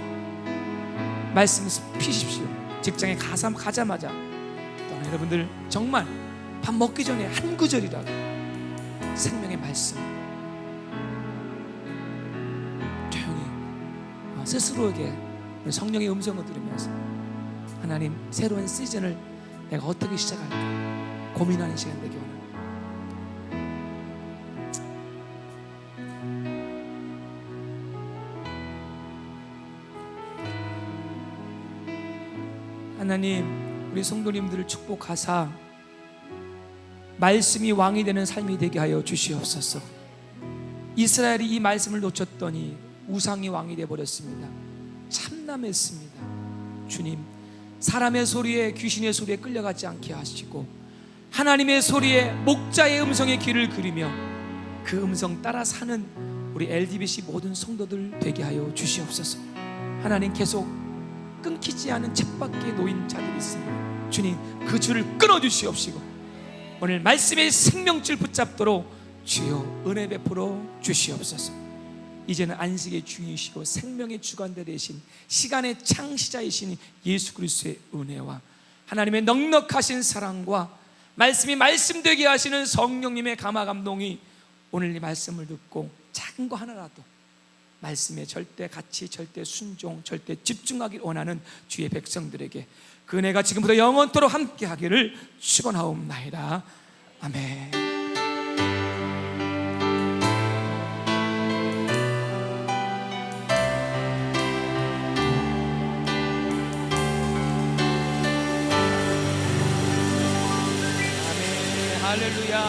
말씀 피십시오. 직장에 가자마자 또 여러분들 정말 밥 먹기 전에 한 구절이라도 생명의 말씀 조용히 스스로에게 성령의 음성을 들으면서 하나님 새로운 시즌을 내가 어떻게 시작할까 고민하는 시간 되기 원합니다. 하나님 우리 성도님들을 축복하사 말씀이 왕이 되는 삶이 되게 하여 주시옵소서. 이스라엘이 이 말씀을 놓쳤더니 우상이 왕이 되어버렸습니다. 참남했습니다. 주님 사람의 소리에 귀신의 소리에 끌려가지 않게 하시고 하나님의 소리에 목자의 음성에 귀를 기울이며 그 음성 따라 사는 우리 LDBC 모든 성도들 되게 하여 주시옵소서. 하나님 계속 끊기지 않은 쳇바퀴에 놓인 자들이 있습니다. 주님 그 줄을 끊어주시옵시고 오늘 말씀의 생명줄 붙잡도록 주여 은혜 베풀어 주시옵소서. 이제는 안식의 주이시고 생명의 주관자 되신 시간의 창시자이신 예수 그리스도의 은혜와 하나님의 넉넉하신 사랑과 말씀이 말씀되게 하시는 성령님의 감화 감동이 오늘 이 말씀을 듣고 작은 거 하나라도 말씀에 절대 가치, 절대 순종, 절대 집중하길 원하는 주의 백성들에게 그 은혜가 지금부터 영원토록 함께하기를 축원하옵나이다. 아멘. 아멘. 할렐루야.